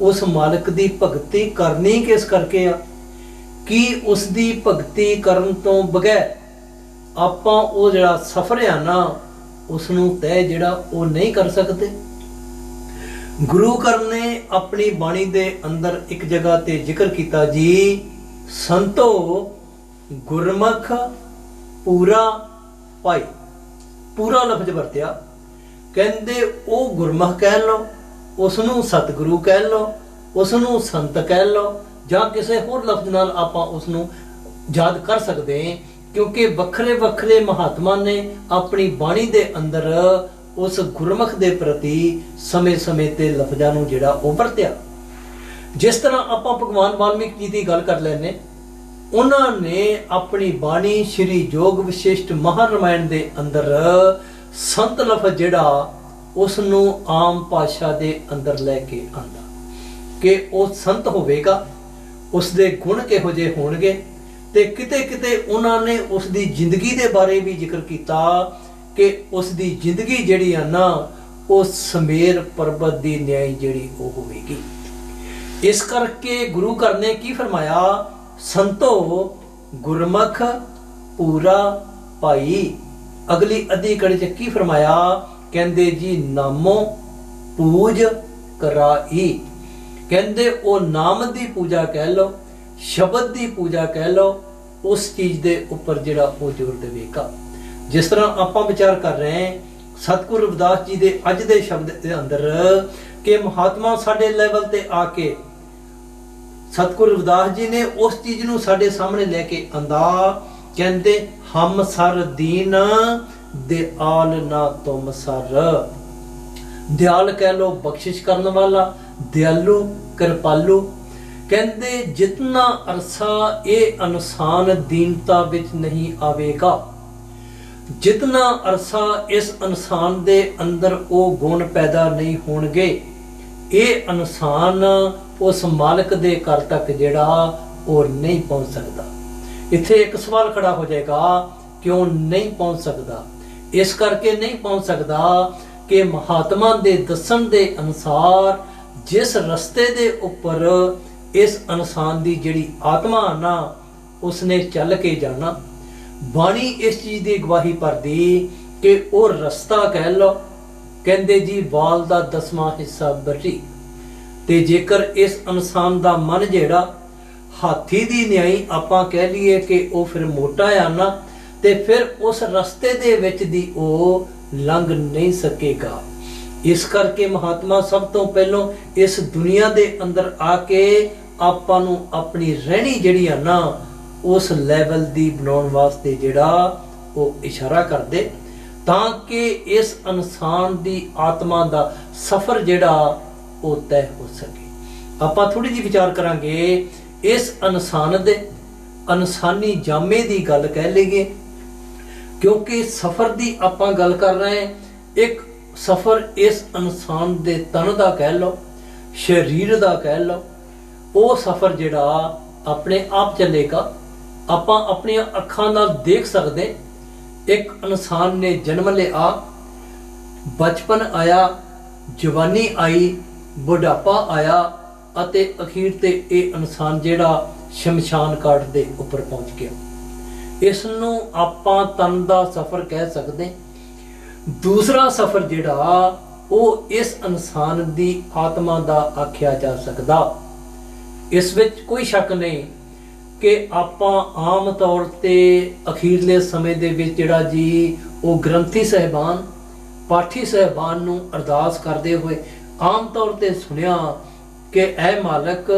ਉਸ ਮਾਲਕ ਦੀ ਭਗਤੀ ਕਰਨੀ ਕਿਸ ਕਰਕੇ ਆ? ਕੀ ਉਸ ਦੀ ਭਗਤੀ ਕਰਨ ਤੋਂ ਬਗੈਰ ਆਪਾਂ ਉਹ ਜਿਹੜਾ ਸਫ਼ਰ ਆ ਨਾ ਉਸ ਨੂੰ ਤੈਅ ਜਿਹੜਾ ਉਹ ਨਹੀਂ ਕਰ ਸਕਦੇ? ਗੁਰੂ ਘਰ ਨੇ ਆਪਣੀ ਬਾਣੀ ਦੇ ਅੰਦਰ ਇੱਕ ਜਗ੍ਹਾ ਤੇ ਜ਼ਿਕਰ ਕੀਤਾ ਜੀ, ਸੰਤੋ ਗੁਰਮੁਖ ਪੂਰਾ ਭਾਈ। ਪੂਰਾ ਲਫ਼ਜ਼ ਵਰਤਿਆ, ਕਹਿੰਦੇ ਉਹ ਗੁਰਮੁਖ ਕਹਿ ਲਓ, ਉਸ ਨੂੰ ਸਤਿਗੁਰੂ ਕਹਿ ਲਓ, ਉਸ ਨੂੰ ਸੰਤ ਕਹਿ ਲਓ, ਜਾਂ ਕਿਸੇ ਹੋਰ ਲਫ਼ਜ਼ ਨਾਲ ਆਪਾਂ ਉਸ ਨੂੰ ਯਾਦ ਕਰ ਸਕਦੇ ਹਾਂ, ਕਿਉਂਕਿ ਵੱਖਰੇ ਵੱਖਰੇ ਮਹਾਤਮਾ ਨੇ ਆਪਣੀ ਬਾਣੀ ਦੇ ਅੰਦਰ ਉਸ ਗੁਰਮੁਖ ਦੇ ਪ੍ਰਤੀ ਸਮੇਂ-ਸਮੇਂ ਤੇ ਲਫ਼ਜ਼ਾਂ ਨੂੰ ਜਿਹੜਾ ਉਹ ਵਰਤਿਆ। ਜਿਸ ਤਰ੍ਹਾਂ ਆਪਾਂ ਭਗਵਾਨ ਵਾਲਮੀਕ ਜੀ ਦੀ ਗੱਲ ਕਰ ਲੈਂਦੇ, ਉਹਨਾਂ ਨੇ ਆਪਣੀ ਬਾਣੀ ਸ਼੍ਰੀ ਜੋਗ ਵਿਸ਼ਿਸ਼ਟ ਮਹਾਰਾਮਾਇਣ ਦੇ ਅੰਦਰ ਸੰਤ ਲਫ਼ਜ਼ ਜਿਹੜਾ ਉਸ ਨੂੰ ਆਮ ਭਾਸ਼ਾ ਦੇ ਅੰਦਰ ਲੈ ਕੇ ਆਂਦਾ ਕਿ ਉਹ ਸੰਤ ਹੋਵੇਗਾ, ਉਸ ਦੇ ਗੁਣ ਕਿਹੋ ਜਿਹੇ ਹੋਣਗੇ। ਤੇ ਕਿਤੇ ਕਿਤੇ ਉਹਨਾਂ ਨੇ ਉਸ ਦੀ ਜ਼ਿੰਦਗੀ ਦੇ ਬਾਰੇ ਵੀ ਜ਼ਿਕਰ ਕੀਤਾ ਕਿ ਉਸ ਦੀ ਜ਼ਿੰਦਗੀ ਜਿਹੜੀ ਆ ਨਾ ਉਹ ਸਮੇਰ ਪਰਬਤ ਦੀ ਨਿਆਈ ਜਿਹੜੀ ਉਹ ਹੋਵੇਗੀ। ਇਸ ਕਰਕੇ ਗੁਰੂ ਘਰ ਨੇ ਕੀ ਫਰਮਾਇਆ, ਸੰਤੋ ਗੁਰਮੁਖ ਪੂਰਾ ਭਾਈ। ਅਗਲੀ ਅੱਧੀ ਕੜੀ 'ਚ ਕੀ ਫਰਮਾਇਆ, ਕਹਿੰਦੇ ਜੀ ਨਾਮੋ ਪੂਜ ਕਰਾਈ। ਕਹਿੰਦੇ ਉਹ ਨਾਮ ਦੀ ਪੂਜਾ ਕਹਿ ਲਓ, ਸ਼ਬਦ ਦੀ ਪੂਜਾ ਕਹਿ ਲਓ, ਉਸ ਚੀਜ਼ ਦੇ ਉੱਪਰ ਜਿਹੜਾ ਉਹ ਜ਼ੋਰ ਦੇਵੇਗਾ। ਜਿਸ ਤਰ੍ਹਾਂ ਆਪਾਂ ਵਿਚਾਰ ਕਰ ਰਹੇ ਹਾਂ ਸਤਿਗੁਰੂ ਰਵਿਦਾਸ ਜੀ ਦੇ ਅੱਜ ਦੇ ਸ਼ਬਦ ਦੇ ਅੰਦਰ ਕਿ ਮਹਾਤਮਾ ਸਾਡੇ ਲੈਵਲ ਤੇ ਆ ਕੇ ਸਤਿਗੁਰੂ ਰਵਿਦਾਸ ਜੀ ਨੇ ਉਸ ਚੀਜ਼ ਨੂੰ ਸਾਡੇ ਸਾਹਮਣੇ ਲੈ ਕੇ ਆਂਦਾ। ਕਹਿੰਦੇ ਹਮ ਸਰ ਦੀਨ ਦਿਆਲ ਨਾ ਤੁਮ ਸਰ। ਦਿਆਲ ਕਹਿ ਲੋ ਬਖਸ਼ਿਸ਼ ਕਰਨ ਵਾਲਾ, ਦਿਆਲੂ ਕਿਰਪਾਲੂ। ਕਹਿੰਦੇ ਜਿਤਨਾ ਅਰਸਾ ਇਹ ਇਨਸਾਨ ਦੀਨਤਾ ਵਿੱਚ ਨਹੀਂ ਆਵੇਗਾ, ਜਿਤਨਾ ਅਰਸਾ ਇਸ ਇਨਸਾਨ ਦੇ ਅੰਦਰ ਉਹ ਗੁਣ ਪੈਦਾ ਨਹੀਂ ਹੋਣਗੇ, ਇਹ ਇਨਸਾਨ ਉਸ ਮਾਲਕ ਦੇ ਘਰ ਤੱਕ ਜਿਹੜਾ ਉਹ ਨਹੀਂ ਪਹੁੰਚ ਸਕਦਾ। ਇੱਥੇ ਇੱਕ ਸਵਾਲ ਖੜਾ ਹੋ ਜਾਏਗਾ, ਕਿਉਂ ਨਹੀਂ ਪਹੁੰਚ ਸਕਦਾ? ਇਸ ਕਰਕੇ ਨਹੀਂ ਪਹੁੰਚ ਸਕਦਾ ਕਿ ਮਹਾਤਮਾ ਦੇ ਦੱਸਣ ਦੇ ਅਨੁਸਾਰ ਜਿਸ ਰਸਤੇ ਦੇ ਉੱਪਰ ਇਸ ਇਨਸਾਨ ਦੀ ਜਿਹੜੀ ਆਤਮਾ ਨਾ ਉਸਨੇ ਚੱਲ ਕੇ ਜਾਣਾ, ਬਾਣੀ ਇਸ ਚੀਜ਼ ਦੀ ਗਵਾਹੀ ਭਰਦੀ ਕਿ ਉਹ ਰਸਤਾ ਕਹਿ ਲਓ ਕਹਿੰਦੇ ਜੀ ਵਾਲ ਦਾ 10ਵਾਂ ਹਿੱਸਾ ਬਰੀਕ। ਤੇ ਜੇਕਰ ਇਸ ਇਨਸਾਨ ਦਾ ਮਨ ਜਿਹੜਾ ਹਾਥੀ ਦੀ ਨਿਆਈ ਆਪਾਂ ਕਹਿ ਲਈਏ ਕਿ ਉਹ ਫਿਰ ਮੋਟਾ ਆ ਨਾ, ਤੇ ਫਿਰ ਉਸ ਰਸਤੇ ਦੇ ਵਿੱਚ ਦੀ ਉਹ ਲੰਘ ਨਹੀਂ ਸਕੇਗਾ। ਇਸ ਕਰਕੇ ਮਹਾਤਮਾ ਸਭ ਤੋਂ ਪਹਿਲਾਂ ਇਸ ਦੁਨੀਆ ਦੇ ਅੰਦਰ ਆ ਕੇ ਆਪਾਂ ਨੂੰ ਆਪਣੀ ਰਹਿਣੀ ਜਿਹੜੀ ਆ ਨਾ ਉਸ ਲੈਵਲ ਦੀ ਬਣਾਉਣ ਵਾਸਤੇ ਜਿਹੜਾ ਉਹ ਇਸ਼ਾਰਾ ਕਰਦੇ, ਤਾਂ ਕਿ ਇਸ ਇਨਸਾਨ ਦੀ ਆਤਮਾ ਦਾ ਸਫ਼ਰ ਜਿਹੜਾ ਉਹ ਤੈਅ ਹੋ ਸਕੇ। ਆਪਾਂ ਥੋੜੀ ਜਿਹੀ ਵਿਚਾਰ ਕਰਾਂਗੇ ਇਸ ਇਨਸਾਨ ਦੇ ਇਨਸਾਨੀ ਜਾਮੇ ਦੀ ਗੱਲ ਕਹਿ ਲਈਏ, ਕਿਉਂਕਿ ਸਫ਼ਰ ਦੀ ਆਪਾਂ ਗੱਲ ਕਰ ਰਹੇ ਹਾਂ। ਇੱਕ ਸਫ਼ਰ ਇਸ ਇਨਸਾਨ ਦੇ ਤਨ ਦਾ ਕਹਿ ਲਓ, ਸਰੀਰ ਦਾ ਕਹਿ ਲਓ, ਉਹ ਸਫ਼ਰ ਜਿਹੜਾ ਆਪਣੇ ਆਪ ਚੱਲੇਗਾ। ਆਪਾਂ ਆਪਣੀਆਂ ਅੱਖਾਂ ਨਾਲ ਦੇਖ ਸਕਦੇ, ਇੱਕ ਇਨਸਾਨ ਨੇ ਜਨਮ ਲਿਆ, ਬਚਪਨ ਆਇਆ, ਜਵਾਨੀ ਆਈ, ਬੁਢਾਪਾ ਆਇਆ ਅਤੇ ਅਖੀਰ ਤੇ ਇਹ ਇਨਸਾਨ ਜਿਹੜਾ ਸ਼ਮਸ਼ਾਨ ਘਾਟ ਦੇ ਉੱਪਰ ਪਹੁੰਚ ਗਿਆ। ਇਸ ਨੂੰ ਆਪਾਂ ਤਨ ਦਾ ਸਫ਼ਰ ਕਹਿ ਸਕਦੇ। ਦੂਸਰਾ ਸਫ਼ਰ ਜਿਹੜਾ ਉਹ ਇਸ ਇਨਸਾਨ ਦੀ ਆਤਮਾ ਦਾ ਆਖਿਆ ਜਾ ਸਕਦਾ। ਇਸ ਵਿੱਚ ਕੋਈ ਸ਼ੱਕ ਨਹੀਂ ਕਿ ਆਪਾਂ ਆਮ ਤੌਰ ਤੇ ਅਖੀਰਲੇ ਸਮੇਂ ਦੇ ਵਿੱਚ ਜਿਹੜਾ ਜੀ ਉਹ ਗ੍ਰੰਥੀ ਸਾਹਿਬਾਨ, ਪਾਠੀ ਸਾਹਿਬਾਨ ਨੂੰ ਅਰਦਾਸ ਕਰਦੇ ਹੋਏ ਆਮ ਤੌਰ ਤੇ ਸੁਣਿਆ ਕਿ ਐ ਮਾਲਕ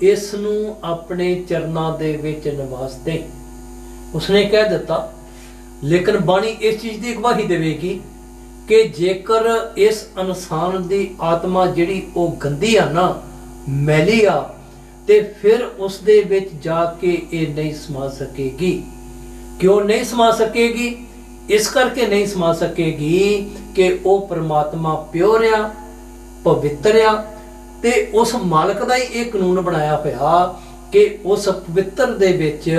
ਇਸ ਨੂੰ ਆਪਣੇ ਚਰਨਾਂ ਦੇ ਵਿੱਚ ਨਿਵਾਸ ਦੇ। ਉਸਨੇ ਕਹਿ ਦਿੱਤਾ, ਲੇਕਿਨ ਬਾਣੀ ਇਸ ਚੀਜ਼ ਦੀ ਗਵਾਹੀ ਦੇਵੇਗੀ ਕਿ ਜੇਕਰ ਇਸ ਇਨਸਾਨ ਦੀ ਆਤਮਾ ਜਿਹੜੀ ਉਹ ਗੰਦੀ ਆ ਨਾ, ਮੈਲੀ ਆ, ਤੇ ਫਿਰ ਉਸ ਦੇ ਵਿੱਚ ਜਾ ਕੇ ਇਹ ਨਹੀਂ ਸਮਾ ਸਕੇਗੀ। ਕਿਉਂ ਨਹੀਂ ਸਮਾ ਸਕੇਗੀ? ਇਸ ਕਰਕੇ ਨਹੀਂ ਸਮਾ ਸਕੇਗੀ ਕਿ ਉਹ ਪਰਮਾਤਮਾ ਪਿਓਰ ਆ, ਪਵਿੱਤਰ ਆ, ਤੇ ਉਸ ਮਾਲਕ ਦਾ ਹੀ ਇਹ ਕਾਨੂੰਨ ਬਣਾਇਆ ਹੋਇਆ ਕਿ ਉਸ ਪਵਿੱਤਰ ਦੇ ਵਿੱਚ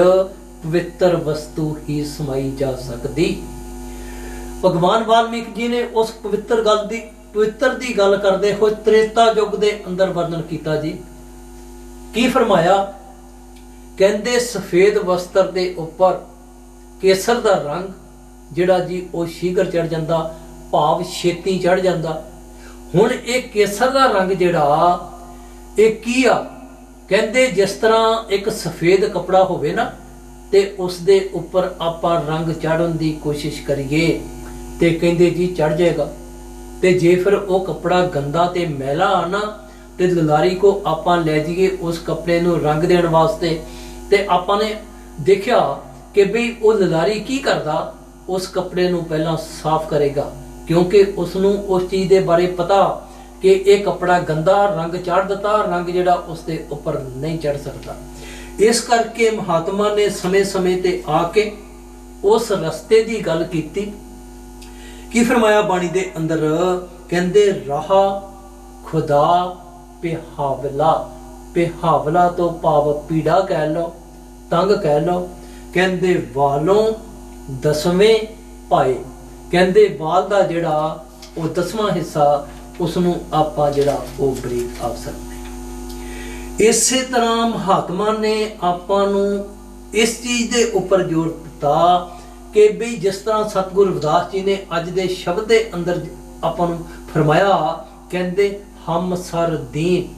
ਪਵਿੱਤਰ ਵਸਤੂ ਹੀ ਸਮਾਈ ਜਾ ਸਕਦੀ। ਭਗਵਾਨ ਵਾਲਮੀਕ ਜੀ ਨੇ ਉਸ ਪਵਿੱਤਰ ਦੀ ਗੱਲ ਕਰਦੇ ਹੋਏ ਤ੍ਰੇਤਾ ਯੁੱਗ ਦੇ ਅੰਦਰ ਵਰਣਨ ਕੀਤਾ ਜੀ। ਕੀ ਫਰਮਾਇਆ? ਕਹਿੰਦੇ ਸਫੇਦ ਵਸਤਰ ਦੇ ਉੱਪਰ ਕੇਸਰ ਦਾ ਰੰਗ ਜਿਹੜਾ ਜੀ ਉਹ ਸ਼ੀਘਰ ਚੜ ਜਾਂਦਾ, ਭਾਵ ਛੇਤੀ ਚੜ ਜਾਂਦਾ। ਹੁਣ ਇਹ ਕੇਸਰ ਦਾ ਰੰਗ ਜਿਹੜਾ ਇਹ ਕੀ ਆ? ਕਹਿੰਦੇ ਜਿਸ ਤਰ੍ਹਾਂ ਇੱਕ ਸਫੇਦ ਕਪੜਾ ਹੋਵੇ ਨਾ, ਤੇ ਉਸ ਦੇ ਉੱਪਰ ਆਪਾਂ ਰੰਗ ਚਾੜਨ ਦੀ ਕੋਸ਼ਿਸ਼ ਕਰੀਏ ਤੇ ਕਹਿੰਦੇ ਜੀ ਚੜ ਜਾਏਗਾ। ਤੇ ਜੇ ਫਿਰ ਉਹ ਕਪੜਾ ਗੰਦਾ ਤੇ ਮੈਲਾ ਆ ਨਾ, ਤੇ ਲਲਾਰੀ ਕੋ ਆਪਾਂ ਲੈ ਜਾਈਏ ਉਸ ਕੱਪੜੇ ਨੂੰ ਰੰਗ ਦੇਣ ਵਾਸਤੇ, ਤੇ ਆਪਾਂ ਨੇ ਦੇਖਿਆ ਕਿ ਬਈ ਉਹ ਲਲਾਰੀ ਕੀ ਕਰਦਾ, ਉਸ ਕੱਪੜੇ ਨੂੰ ਪਹਿਲਾਂ ਸਾਫ਼ ਕਰੇਗਾ, ਕਿਉਂਕਿ ਉਸ ਨੂੰ ਉਸ ਚੀਜ਼ ਦੇ ਬਾਰੇ ਪਤਾ ਕਿ ਇਹ ਕੱਪੜਾ ਗੰਦਾ, ਰੰਗ ਚੜ ਦਿੱਤਾ, ਰੰਗ ਜਿਹੜਾ ਉਸ ਦੇ ਉੱਪਰ ਨਹੀਂ ਚੜ ਸਕਦਾ। ਇਸ ਕਰਕੇ ਮਹਾਤਮਾ ਨੇ ਸਮੇਂ-ਸਮੇਂ ਤੇ ਆ ਕੇ ਉਸ ਰਸਤੇ ਦੀ ਗੱਲ ਕੀਤੀ। ਕੀ ਫਰਮਾਇਆ ਬਾਣੀ ਦੇ ਅੰਦਰ? ਕਹਿੰਦੇ ਰਾਹ ਖੁਦਾ ਪਿਹਾਵਲਾ। ਪਿਹਾਵਲਾ ਤੋਂ ਭਾਵ ਪੀੜਾ ਕਹਿ ਲਓ, ਤੰਗ ਕਹਿ ਲਓ। ਕਹਿੰਦੇ ਵਾਲੋਂ 10ਵੇਂ ਪਾਏ। ਕਹਿੰਦੇ ਵਾਲ ਦਾ ਜਿਹੜਾ ਉਹ 10ਵਾਂ ਹਿੱਸਾ, ਉਸ ਨੂੰ ਆਪਾਂ ਜਿਹੜਾ ਉਹ ਬਰੀਕ ਆਖ ਸਕਦੇ। ਇਸੇ ਤਰ੍ਹਾਂ ਮਹਾਤਮਾ ਨੇ ਆਪਾਂ ਨੂੰ ਇਸ ਚੀਜ਼ ਦੇ ਉੱਪਰ ਜ਼ੋਰ ਦਿੱਤਾ ਕਿ ਬਈ ਜਿਸ ਤਰ੍ਹਾਂ ਸਤਿਗੁਰੂ ਰਵਿਦਾਸ ਜੀ ਨੇ ਅੱਜ ਦੇ ਸ਼ਬਦ ਦੇ ਅੰਦਰ ਆਪਾਂ ਨੂੰ ਫਰਮਾਇਆ, ਕਹਿੰਦੇ ਹਮ ਸਰ ਦੀਨ।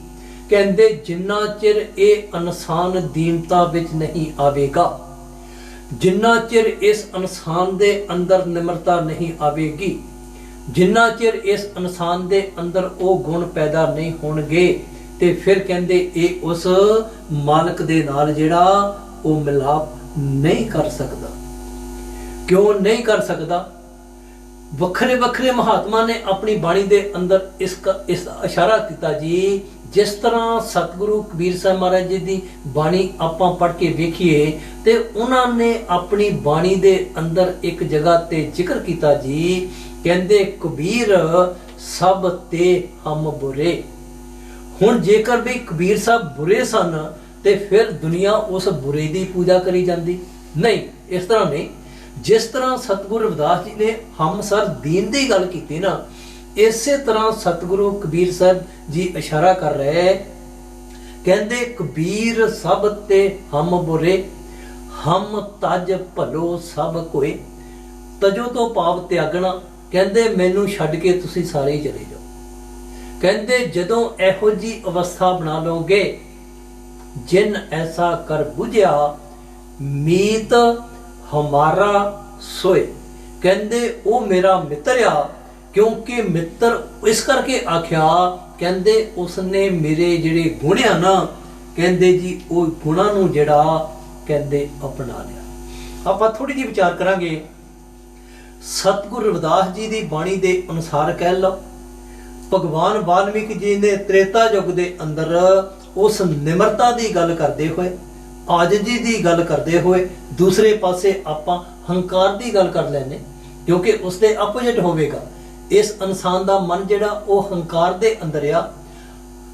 ਕਹਿੰਦੇ ਜਿੰਨਾ ਚਿਰ ਇਹ ਇਨਸਾਨ ਦੀਨਤਾ ਵਿੱਚ ਨਹੀਂ ਆਵੇਗਾ, ਜਿੰਨਾ ਚਿਰ ਇਸ ਇਨਸਾਨ ਦੇ ਅੰਦਰ ਨਿਮਰਤਾ ਨਹੀਂ ਆਵੇਗੀ, ਜਿੰਨਾ ਚਿਰ ਇਸ ਇਨਸਾਨ ਦੇ ਅੰਦਰ ਉਹ ਗੁਣ ਪੈਦਾ ਨਹੀਂ ਹੋਣਗੇ, ਤੇ ਫਿਰ ਕਹਿੰਦੇ ਇਹ ਉਸ ਮਾਲਕ ਦੇ ਨਾਲ ਜਿਹੜਾ ਉਹ ਮਿਲਾਪ ਨਹੀਂ ਕਰ ਸਕਦਾ। ਕਿਉਂ ਨਹੀਂ ਕਰ ਸਕਦਾ? ਵੱਖਰੇ ਵੱਖਰੇ ਮਹਾਤਮਾ ਨੇ ਆਪਣੀ ਬਾਣੀ ਦੇ ਅੰਦਰ ਇਸ ਇਸ਼ਾਰਾ ਕੀਤਾ ਜੀ। ਜਿਸ ਤਰ੍ਹਾਂ ਸਤਿਗੁਰੂ ਕਬੀਰ ਸਾਹਿਬ ਮਹਾਰਾਜ ਜੀ ਦੀ ਬਾਣੀ ਆਪਾਂ ਪੜ੍ਹ ਕੇ ਵੇਖੀਏ, ਤੇ ਉਹਨਾਂ ਨੇ ਆਪਣੀ ਬਾਣੀ ਦੇ ਅੰਦਰ ਇੱਕ ਜਗ੍ਹਾ ਤੇ ਜ਼ਿਕਰ ਕੀਤਾ ਜੀ। ਕਹਿੰਦੇ ਕਬੀਰ ਸਭ ਤੇ ਹਮ ਬੁਰੇ। ਹੁਣ ਜੇਕਰ ਵੀ ਕਬੀਰ ਸਾਹਿਬ ਬੁਰੇ ਸਨ, ਤੇ ਫਿਰ ਦੁਨੀਆ ਉਸ ਬੁਰੇ ਦੀ ਪੂਜਾ ਕਰੀ ਜਾਂਦੀ? ਨਹੀਂ, ਇਸ ਤਰ੍ਹਾਂ ਨਹੀਂ। ਜਿਸ ਤਰ੍ਹਾਂ ਸਤਿਗੁਰੂ ਰਵਿਦਾਸ ਜੀ ਨੇ ਹਮ ਸਰ ਦੀਨ ਦੀ ਗੱਲ ਕੀਤੀ ਨਾ, ਇਸੇ ਤਰ੍ਹਾਂ ਸਤਿਗੁਰੂ ਕਬੀਰ ਸਾਹਿਬ ਜੀ ਇਸ਼ਾਰਾ ਕਰ ਰਹੇ। ਕਹਿੰਦੇ ਕਬੀਰ ਸਭ ਤੇ ਹਮ ਬੁਰੇ, ਹਮ ਤਜ ਭਲੋ ਸਭ ਕੋਏ। ਤਜੋ ਤੋਂ ਭਾਵ ਤਿਆਗਣਾ, ਕਹਿੰਦੇ ਮੈਨੂੰ ਛੱਡ ਕੇ ਤੁਸੀਂ ਸਾਰੇ ਹੀ ਚਲੇ ਜਾਓ। ਕਹਿੰਦੇ ਜਦੋਂ ਇਹੋ ਜੀ ਅਵਸਥਾ ਬਣਾ ਲਓਗੇ, ਜਿਨ ਐਸਾ ਕਰ ਬੁਝਿਆ ਮੀਤ ਹਮਾਰਾ ਸੋਏ। ਕਹਿੰਦੇ ਉਹ ਮੇਰਾ ਮਿੱਤਰ ਆ, ਕਿਉਂਕਿ ਮਿੱਤਰ ਇਸ ਕਰਕੇ ਆਖਿਆ, ਕਹਿੰਦੇ ਉਸਨੇ ਮੇਰੇ ਜਿਹੜੇ ਗੁਣ ਆ ਨਾ, ਕਹਿੰਦੇ ਜੀ ਉਹ ਗੁਣਾਂ ਨੂੰ ਜਿਹੜਾ ਕਹਿੰਦੇ ਅਪਣਾ ਲਿਆ। ਆਪਾਂ ਥੋੜੀ ਜਿਹੀ ਵਿਚਾਰ ਕਰਾਂਗੇ। ਸਤਿਗੁਰੂ ਰਵਿਦਾਸ ਜੀ ਦੀ ਬਾਣੀ ਦੇ ਅਨੁਸਾਰ ਕਹਿ ਲਓ, ਭਗਵਾਨ ਵਾਲਮੀਕ ਜੀ ਨੇ ਤ੍ਰੇਤਾ ਯੁੱਗ ਦੇ ਅੰਦਰ ਉਸ ਨਿਮਰਤਾ ਦੀ ਗੱਲ ਕਰਦੇ ਹੋਏ, ਆਜਜ਼ੀ ਦੀ ਗੱਲ ਕਰਦੇ ਹੋਏ, ਦੂਸਰੇ ਪਾਸੇ ਆਪਾਂ ਹੰਕਾਰ ਦੀ ਗੱਲ ਕਰ ਲੈਨੇ, ਕਿਉਂਕਿ ਉਸ ਦੇ ਆਪੋਜੀਟ ਹੋਵੇਗਾ। ਇਸ ਇਨਸਾਨ ਦਾ ਮਨ ਜਿਹੜਾ ਉਹ ਹੰਕਾਰ ਦੇ ਅੰਦਰ ਆ।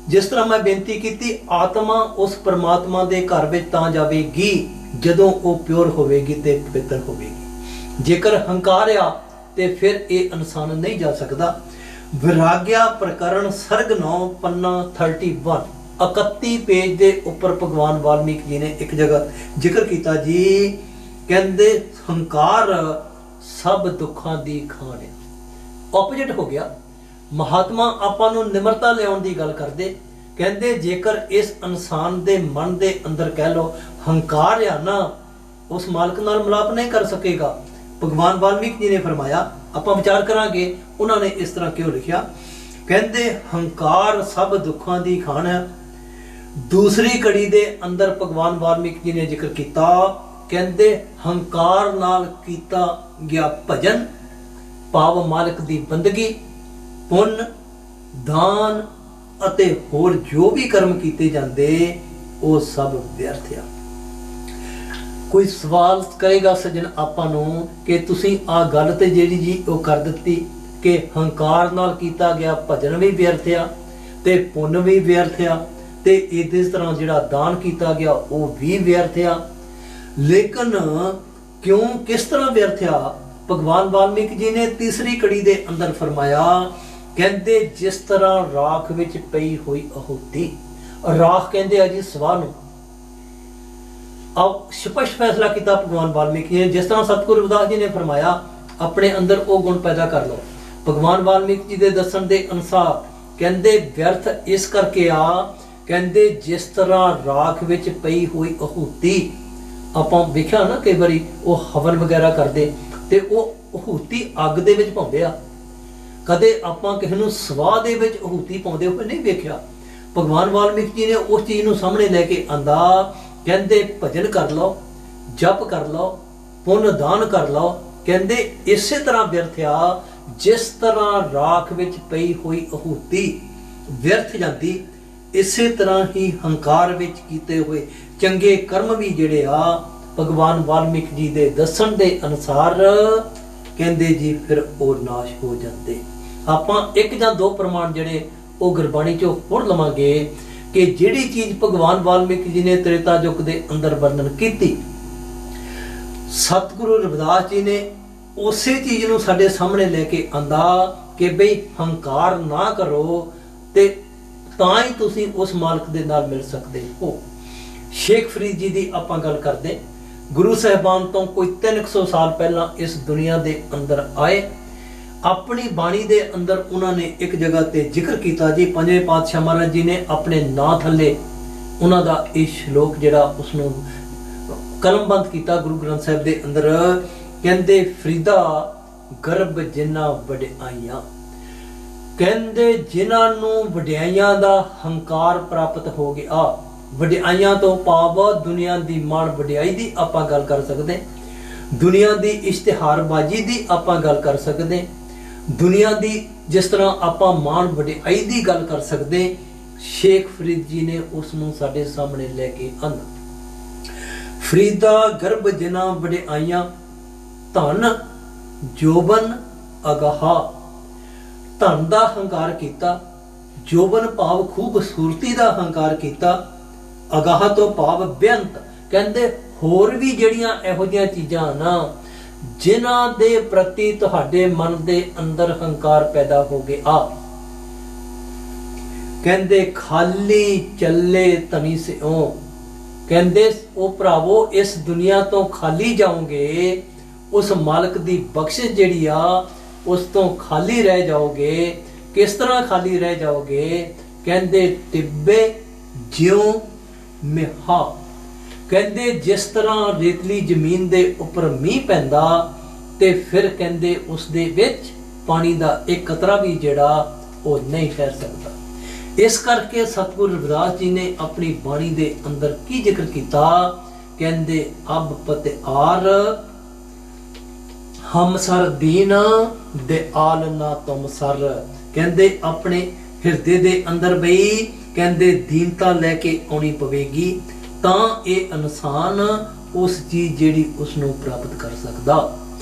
ਜਿਸ ਤਰ੍ਹਾਂ ਮੈਂ ਬੇਨਤੀ ਕੀਤੀ, ਆਤਮਾ ਉਸ ਪਰਮਾਤਮਾ ਦੇ ਘਰ ਵਿੱਚ ਤਾਂ ਜਾਵੇਗੀ ਜਦੋਂ ਉਹ ਪਿਓਰ ਹੋਵੇਗੀ ਤੇ ਪਵਿੱਤਰ ਹੋਵੇਗੀ। ਜੇਕਰ ਹੰਕਾਰ ਆ ਤੇ ਫਿਰ ਇਹ ਇਨਸਾਨ ਨਹੀਂ ਜਾ ਸਕਦਾ। ਵਿਰਾਗਿਆ ਪ੍ਰਕਰਣ ਸਰਗ 9 ਪੰਨਾ 31 31 ਪੇਜ ਦੇ ਉੱਪਰ ਭਗਵਾਨ ਵਾਲਮੀਕ ਜੀ ਨੇ ਇੱਕ ਜਗ੍ਹਾ ਜ਼ਿਕਰ ਕੀਤਾ ਜੀ, ਕਹਿੰਦੇ ਹੰਕਾਰ ਸਭ ਦੁੱਖਾਂ ਦੀ ਖਾਣ ਹੈ। ਆਪੋਜੀਟ ਹੋ ਗਿਆ। ਮਹਾਤਮਾ ਆਪਾਂ ਨੂੰ ਨਿਮਰਤਾ ਲਿਆਉਣ ਦੀ ਗੱਲ ਕਰਦੇ, ਕਹਿੰਦੇ ਜੇਕਰ ਇਸ ਇਨਸਾਨ ਦੇ ਮਨ ਦੇ ਅੰਦਰ ਕਹਿ ਲਓ ਹੰਕਾਰ ਆ ਨਾ, ਉਸ ਮਾਲਕ ਨਾਲ ਮਿਲਾਪ ਨਹੀਂ ਕਰ ਸਕੇਗਾ। ਭਗਵਾਨ ਵਾਲਮੀਕ ਜੀ ਨੇ ਫਰਮਾਇਆ, ਆਪਾਂ ਵਿਚਾਰ ਕਰਾਂਗੇ ਉਹਨਾਂ ਨੇ ਇਸ ਤਰ੍ਹਾਂ ਕਿਉਂ ਲਿਖਿਆ। ਕਹਿੰਦੇ ਹੰਕਾਰ ਸਭ ਦੁੱਖਾਂ ਦੀ ਖਾਣ ਹੈ। ਦੂਸਰੀ ਕੜੀ ਦੇ ਅੰਦਰ ਭਗਵਾਨ ਵਾਲਮੀਕ ਜੀ ਨੇ ਜ਼ਿਕਰ ਕੀਤਾ, ਕਹਿੰਦੇ ਹੰਕਾਰ ਨਾਲ ਕੀਤਾ ਗਿਆ ਭਜਨ, ਭਾਵ ਮਾਲਕ ਦੀ ਬੰਦਗੀ, ਪੁੰਨ, ਦਾਨ ਅਤੇ ਹੋਰ ਜੋ ਵੀ ਕਰਮ ਕੀਤੇ ਜਾਂਦੇ ਉਹ ਸਭ ਵਿਅਰਥ ਆ। ਕੋਈ ਸਵਾਲ ਕਰੇਗਾ ਸੱਜਣ ਆਪਾਂ ਨੂੰ ਕਿ ਤੁਸੀਂ ਆ ਗੱਲ ਤੇ ਜਿਹੜੀ ਜੀ ਉਹ ਕਰ ਦਿੱਤੀ ਕਿ ਹੰਕਾਰ ਨਾਲ ਕੀਤਾ ਗਿਆ ਭਜਨ ਵੀ ਵਿਅਰਥ ਆ ਤੇ ਪੁੰਨ ਵੀ ਵਿਅਰਥ ਆ ਤੇ ਇਸ ਤਰ੍ਹਾਂ ਜਿਹੜਾ ਦਾਨ ਕੀਤਾ ਗਿਆ ਉਹ ਵੀ ਵਿਅਰਥ ਆ। ਲੇਕਿਨ ਕਿਉਂ, ਕਿਸ ਤਰ੍ਹਾਂ ਵਿਅਰਥ ਆ? ਭਗਵਾਨ ਵਾਲਮੀਕ ਜੀ ਨੇ ਤੀਸਰੀ ਕੜੀ ਦੇ ਅੰਦਰ ਫਰਮਾਇਆ, ਕਹਿੰਦੇ ਜਿਸ ਤਰ੍ਹਾਂ ਰਾਖ ਵਿੱਚ ਪਈ ਹੋਈ ਆਹੂਤੀ, ਰਾਖ ਕਹਿੰਦੇ ਆ ਜੀ ਸਵਾਹ ਨੂੰ। ਆਪ ਸਪਸ਼ਟ ਫੈਸਲਾ ਕੀਤਾ ਭਗਵਾਨ ਵਾਲਮੀਕ ਜੀ ਨੇ, ਜਿਸ ਤਰ੍ਹਾਂ ਸਤਿਗੁਰੂ ਰਵਿਦਾਸ ਜੀ ਨੇ ਫਰਮਾਇਆ ਆਪਣੇ ਅੰਦਰ ਉਹ ਗੁਣ ਪੈਦਾ ਕਰ ਲਓ। ਭਗਵਾਨ ਵਾਲਮੀਕ ਜੀ ਦੇ ਦੱਸਣ ਦੇ ਅਨੁਸਾਰ ਕਹਿੰਦੇ ਵਿਅਰਥ ਇਸ ਕਰਕੇ ਆ, ਕਹਿੰਦੇ ਜਿਸ ਤਰ੍ਹਾਂ ਰਾਖ ਵਿੱਚ ਪਈ ਹੋਈ ਆਹੂਤੀ, ਆਪਾਂ ਵੇਖਿਆ ਨਾ ਕਈ ਵਾਰੀ ਉਹ ਹਵਨ ਵਗੈਰਾ ਕਰਦੇ ਤੇ ਉਹ ਆਹੂਤੀ ਅੱਗ ਦੇ ਵਿੱਚ ਪਾਉਂਦੇ ਆ, ਕਦੇ ਆਪਾਂ ਕਿਸੇ ਨੂੰ ਸਵਾਹ ਦੇ ਵਿੱਚ ਆਹੂਤੀ ਪਾਉਂਦੇ ਹੋਏ ਨਹੀਂ ਵੇਖਿਆ। ਭਗਵਾਨ ਵਾਲਮੀਕ ਜੀ ਨੇ ਉਸ ਚੀਜ਼ ਨੂੰ ਸਾਹਮਣੇ ਲੈ ਕੇ ਆਂਦਾ, ਕਹਿੰਦੇ ਭਜਨ ਕਰ ਲਓ, ਜਪ ਕਰ ਲਓ, ਪੁੰਨ ਦਾਨ ਕਰ ਲਓ। ਕਹਿੰਦੇ ਇਸੇ ਤਰ੍ਹਾਂ ਵਿਅਰਥ ਆ ਜਿਸ ਤਰ੍ਹਾਂ ਰਾਖ ਵਿੱਚ ਪਈ ਹੋਈ ਆਹੂਤੀ ਵਿਅਰਥ ਜਾਂਦੀ, ਇਸੇ ਤਰ੍ਹਾਂ ਹੀ ਹੰਕਾਰ ਵਿੱਚ ਕੀਤੇ ਹੋਏ ਚੰਗੇ ਕਰਮ ਵੀ ਜਿਹੜੇ ਆ ਭਗਵਾਨ ਵਾਲਮੀਕ ਜੀ ਦੇ ਦੱਸਣ ਦੇ ਅਨੁਸਾਰ ਕਹਿੰਦੇ ਜੀ ਫਿਰ ਉਹ ਨਾਸ਼ ਹੋ ਜਾਂਦੇ। ਆਪਾਂ ਇੱਕ ਜਾਂ ਦੋ ਪ੍ਰਮਾਣ ਜਿਹੜੇ ਉਹ ਗੁਰਬਾਣੀ ਚੋਂ ਪੜ੍ਹ ਲਵਾਂਗੇ ਕਿ ਜਿਹੜੀ ਚੀਜ਼ ਭਗਵਾਨ ਵਾਲਮੀਕ ਜੀ ਨੇ ਤ੍ਰੇਤਾ ਯੁੱਗ ਦੇ ਅੰਦਰ ਵਰਣਨ ਕੀਤੀ, ਸਤਿਗੁਰੂ ਰਵਿਦਾਸ ਜੀ ਨੇ ਉਸੇ ਚੀਜ਼ ਨੂੰ ਸਾਡੇ ਸਾਹਮਣੇ ਲੈ ਕੇ ਆਂਦਾ ਕਿ ਬਈ ਹੰਕਾਰ ਨਾ ਕਰੋ ਤੇ ਤਾਂ ਹੀ ਤੁਸੀਂ ਉਸ ਮਾਲਕ ਦੇ ਨਾਲ ਮਿਲ ਸਕਦੇ ਹੋ। ਸ਼ੇਖ ਫਰੀਦ ਜੀ ਦੀ ਆਪਾਂ ਗੱਲ ਕਰਦੇ, ਗੁਰੂ ਸਾਹਿਬਾਨ ਤੋਂ ਕੋਈ 300 ਸਾਲ ਪਹਿਲਾਂ ਇਸ ਦੁਨੀਆ ਦੇ ਅੰਦਰ ਆਏ। ਆਪਣੀ ਬਾਣੀ ਦੇ ਅੰਦਰ ਉਹਨਾਂ ਨੇ ਇੱਕ ਜਗ੍ਹਾ ਤੇ ਜ਼ਿਕਰ ਕੀਤਾ ਜੀ, ਪੰਜਵੇਂ ਪਾਤਸ਼ਾਹ ਮਹਾਰਾਜ ਜੀ ਨੇ ਆਪਣੇ ਨਾਂ ਥੱਲੇ ਉਹਨਾਂ ਦਾ ਇਹ ਸ਼ਲੋਕ ਜਿਹੜਾ ਉਸਨੂੰ ਕਲਮਬੰਦ ਕੀਤਾ ਗੁਰੂ ਗ੍ਰੰਥ ਸਾਹਿਬ ਦੇ ਅੰਦਰ। ਕਹਿੰਦੇ ਫਰੀਦਾ ਗਰਭ ਜਿਨ੍ਹਾਂ ਵਡਿਆਈਆਂ, ਕਹਿੰਦੇ ਜਿਨ੍ਹਾਂ ਨੂੰ ਵਡਿਆਈਆਂ ਦਾ ਹੰਕਾਰ ਪ੍ਰਾਪਤ ਹੋ ਗਿਆ। ਵਡਿਆਈਆਂ ਤੋਂ ਭਾਵ ਦੁਨੀਆ ਦੀ ਮਾਣ ਵਡਿਆਈ ਦੀ ਆਪਾਂ ਗੱਲ ਕਰ ਸਕਦੇ, ਦੁਨੀਆ ਦੀ ਇਸ਼ਤਿਹਾਰਬਾਜ਼ੀ ਦੀ ਆਪਾਂ ਗੱਲ ਕਰ ਸਕਦੇ, ਦੁਨੀਆ ਦੀ ਜਿਸ ਤਰ੍ਹਾਂ ਆਪਾਂ ਮਾਣ ਵਡਿਆਈ ਦੀ ਗੱਲ ਕਰ ਸਕਦੇ। ਸ਼ੇਖ ਫਰੀਦ ਜੀ ਨੇ ਉਸ ਨੂੰ ਸਾਡੇ ਸਾਹਮਣੇ ਲੈ ਕੇ ਆਂਦਾ। ਫਰੀਦਾ ਗਰਭ ਜਿਨ੍ਹਾਂ ਵਡਿਆਈਆਂ, ਧਨ ਜੋਬਨ ਅਗਾਹ, ਧਨ ਦਾ ਹੰਕਾਰ ਕੀਤਾ, ਜੋਬਨ ਭਾਵ ਖੂਬਸੂਰਤੀ ਦਾ ਹੰਕਾਰ ਕੀਤਾ, ਅਗਾਹ ਤੋਂ ਭਾਵ ਬੇਅੰਤ। ਕਹਿੰਦੇ ਹੋਰ ਵੀ ਜਿਹੜੀਆਂ ਇਹੋ ਜਿਹੀਆਂ ਚੀਜ਼ਾਂ ਨਾ ਜਿਨ੍ਹਾਂ ਦੇ ਪ੍ਰਤੀ ਤੁਹਾਡੇ ਮਨ ਦੇ ਅੰਦਰ ਹੰਕਾਰ ਪੈਦਾ ਹੋ ਗਿਆ, ਕਹਿੰਦੇ ਖਾਲੀ ਚੱਲੇ ਤਨੀ ਸਿਓ, ਕਹਿੰਦੇ ਉਹ ਭਰਾਵੋ ਇਸ ਦੁਨੀਆ ਤੋਂ ਖਾਲੀ ਜਾਓਗੇ। ਉਸ ਮਾਲਕ ਦੀ ਬਖਸ਼ਿਸ਼ ਜਿਹੜੀ ਆ ਉਸ ਤੋਂ ਖਾਲੀ ਰਹਿ ਜਾਓਗੇ। ਕਿਸ ਤਰ੍ਹਾਂ ਖਾਲੀ ਰਹਿ ਜਾਓਗੇ? ਕਹਿੰਦੇ ਟਿੱਬੇ ਜਿਉਂ ਮਿਹਾ। ਕਹਿੰਦੇ ਜਿਸ ਤਰ੍ਹਾਂ ਰੇਤਲੀ ਜ਼ਮੀਨ ਦੇ ਉੱਪਰ ਮੀਂਹ ਪੈਂਦਾ ਤੇ ਫਿਰ ਕਹਿੰਦੇ ਉਸ ਦੇ ਵਿੱਚ ਪਾਣੀ ਦਾ ਇੱਕ ਕਤਰਾ ਵੀ ਜਿਹੜਾ ਉਹ ਨਹੀਂ ਠਹਿਰ ਸਕਦਾ। ਇਸ ਕਰਕੇ ਸਤਿਗੁਰੂ ਰਵਿਦਾਸ ਜੀ ਨੇ ਆਪਣੀ ਬਾਣੀ ਦੇ ਅੰਦਰ ਕੀ ਜ਼ਿਕਰ ਕੀਤਾ? ਕਹਿੰਦੇ ਅਬ ਪਤਿਆਰ ਹਮ ਸਰ ਦੀਨ ਦਿਆਲ ਨਾ ਤੁਮ ਸਰ। ਕਹਿੰਦੇ ਆਪਣੇ ਹਿਰਦੇ ਦੇ ਅੰਦਰ ਬਈ ਕਹਿੰਦੇ ਦੀਨਤਾ ਲੈ ਕੇ ਆਉਣੀ ਪਵੇਗੀ, ਤਾਂ ਇਹ ਇਨਸਾਨ ਉਸ ਚੀਜ਼ ਜਿਹੜੀ ਉਸ ਨੂੰ ਪ੍ਰਾਪਤ ਕਰ ਸਕਦਾ।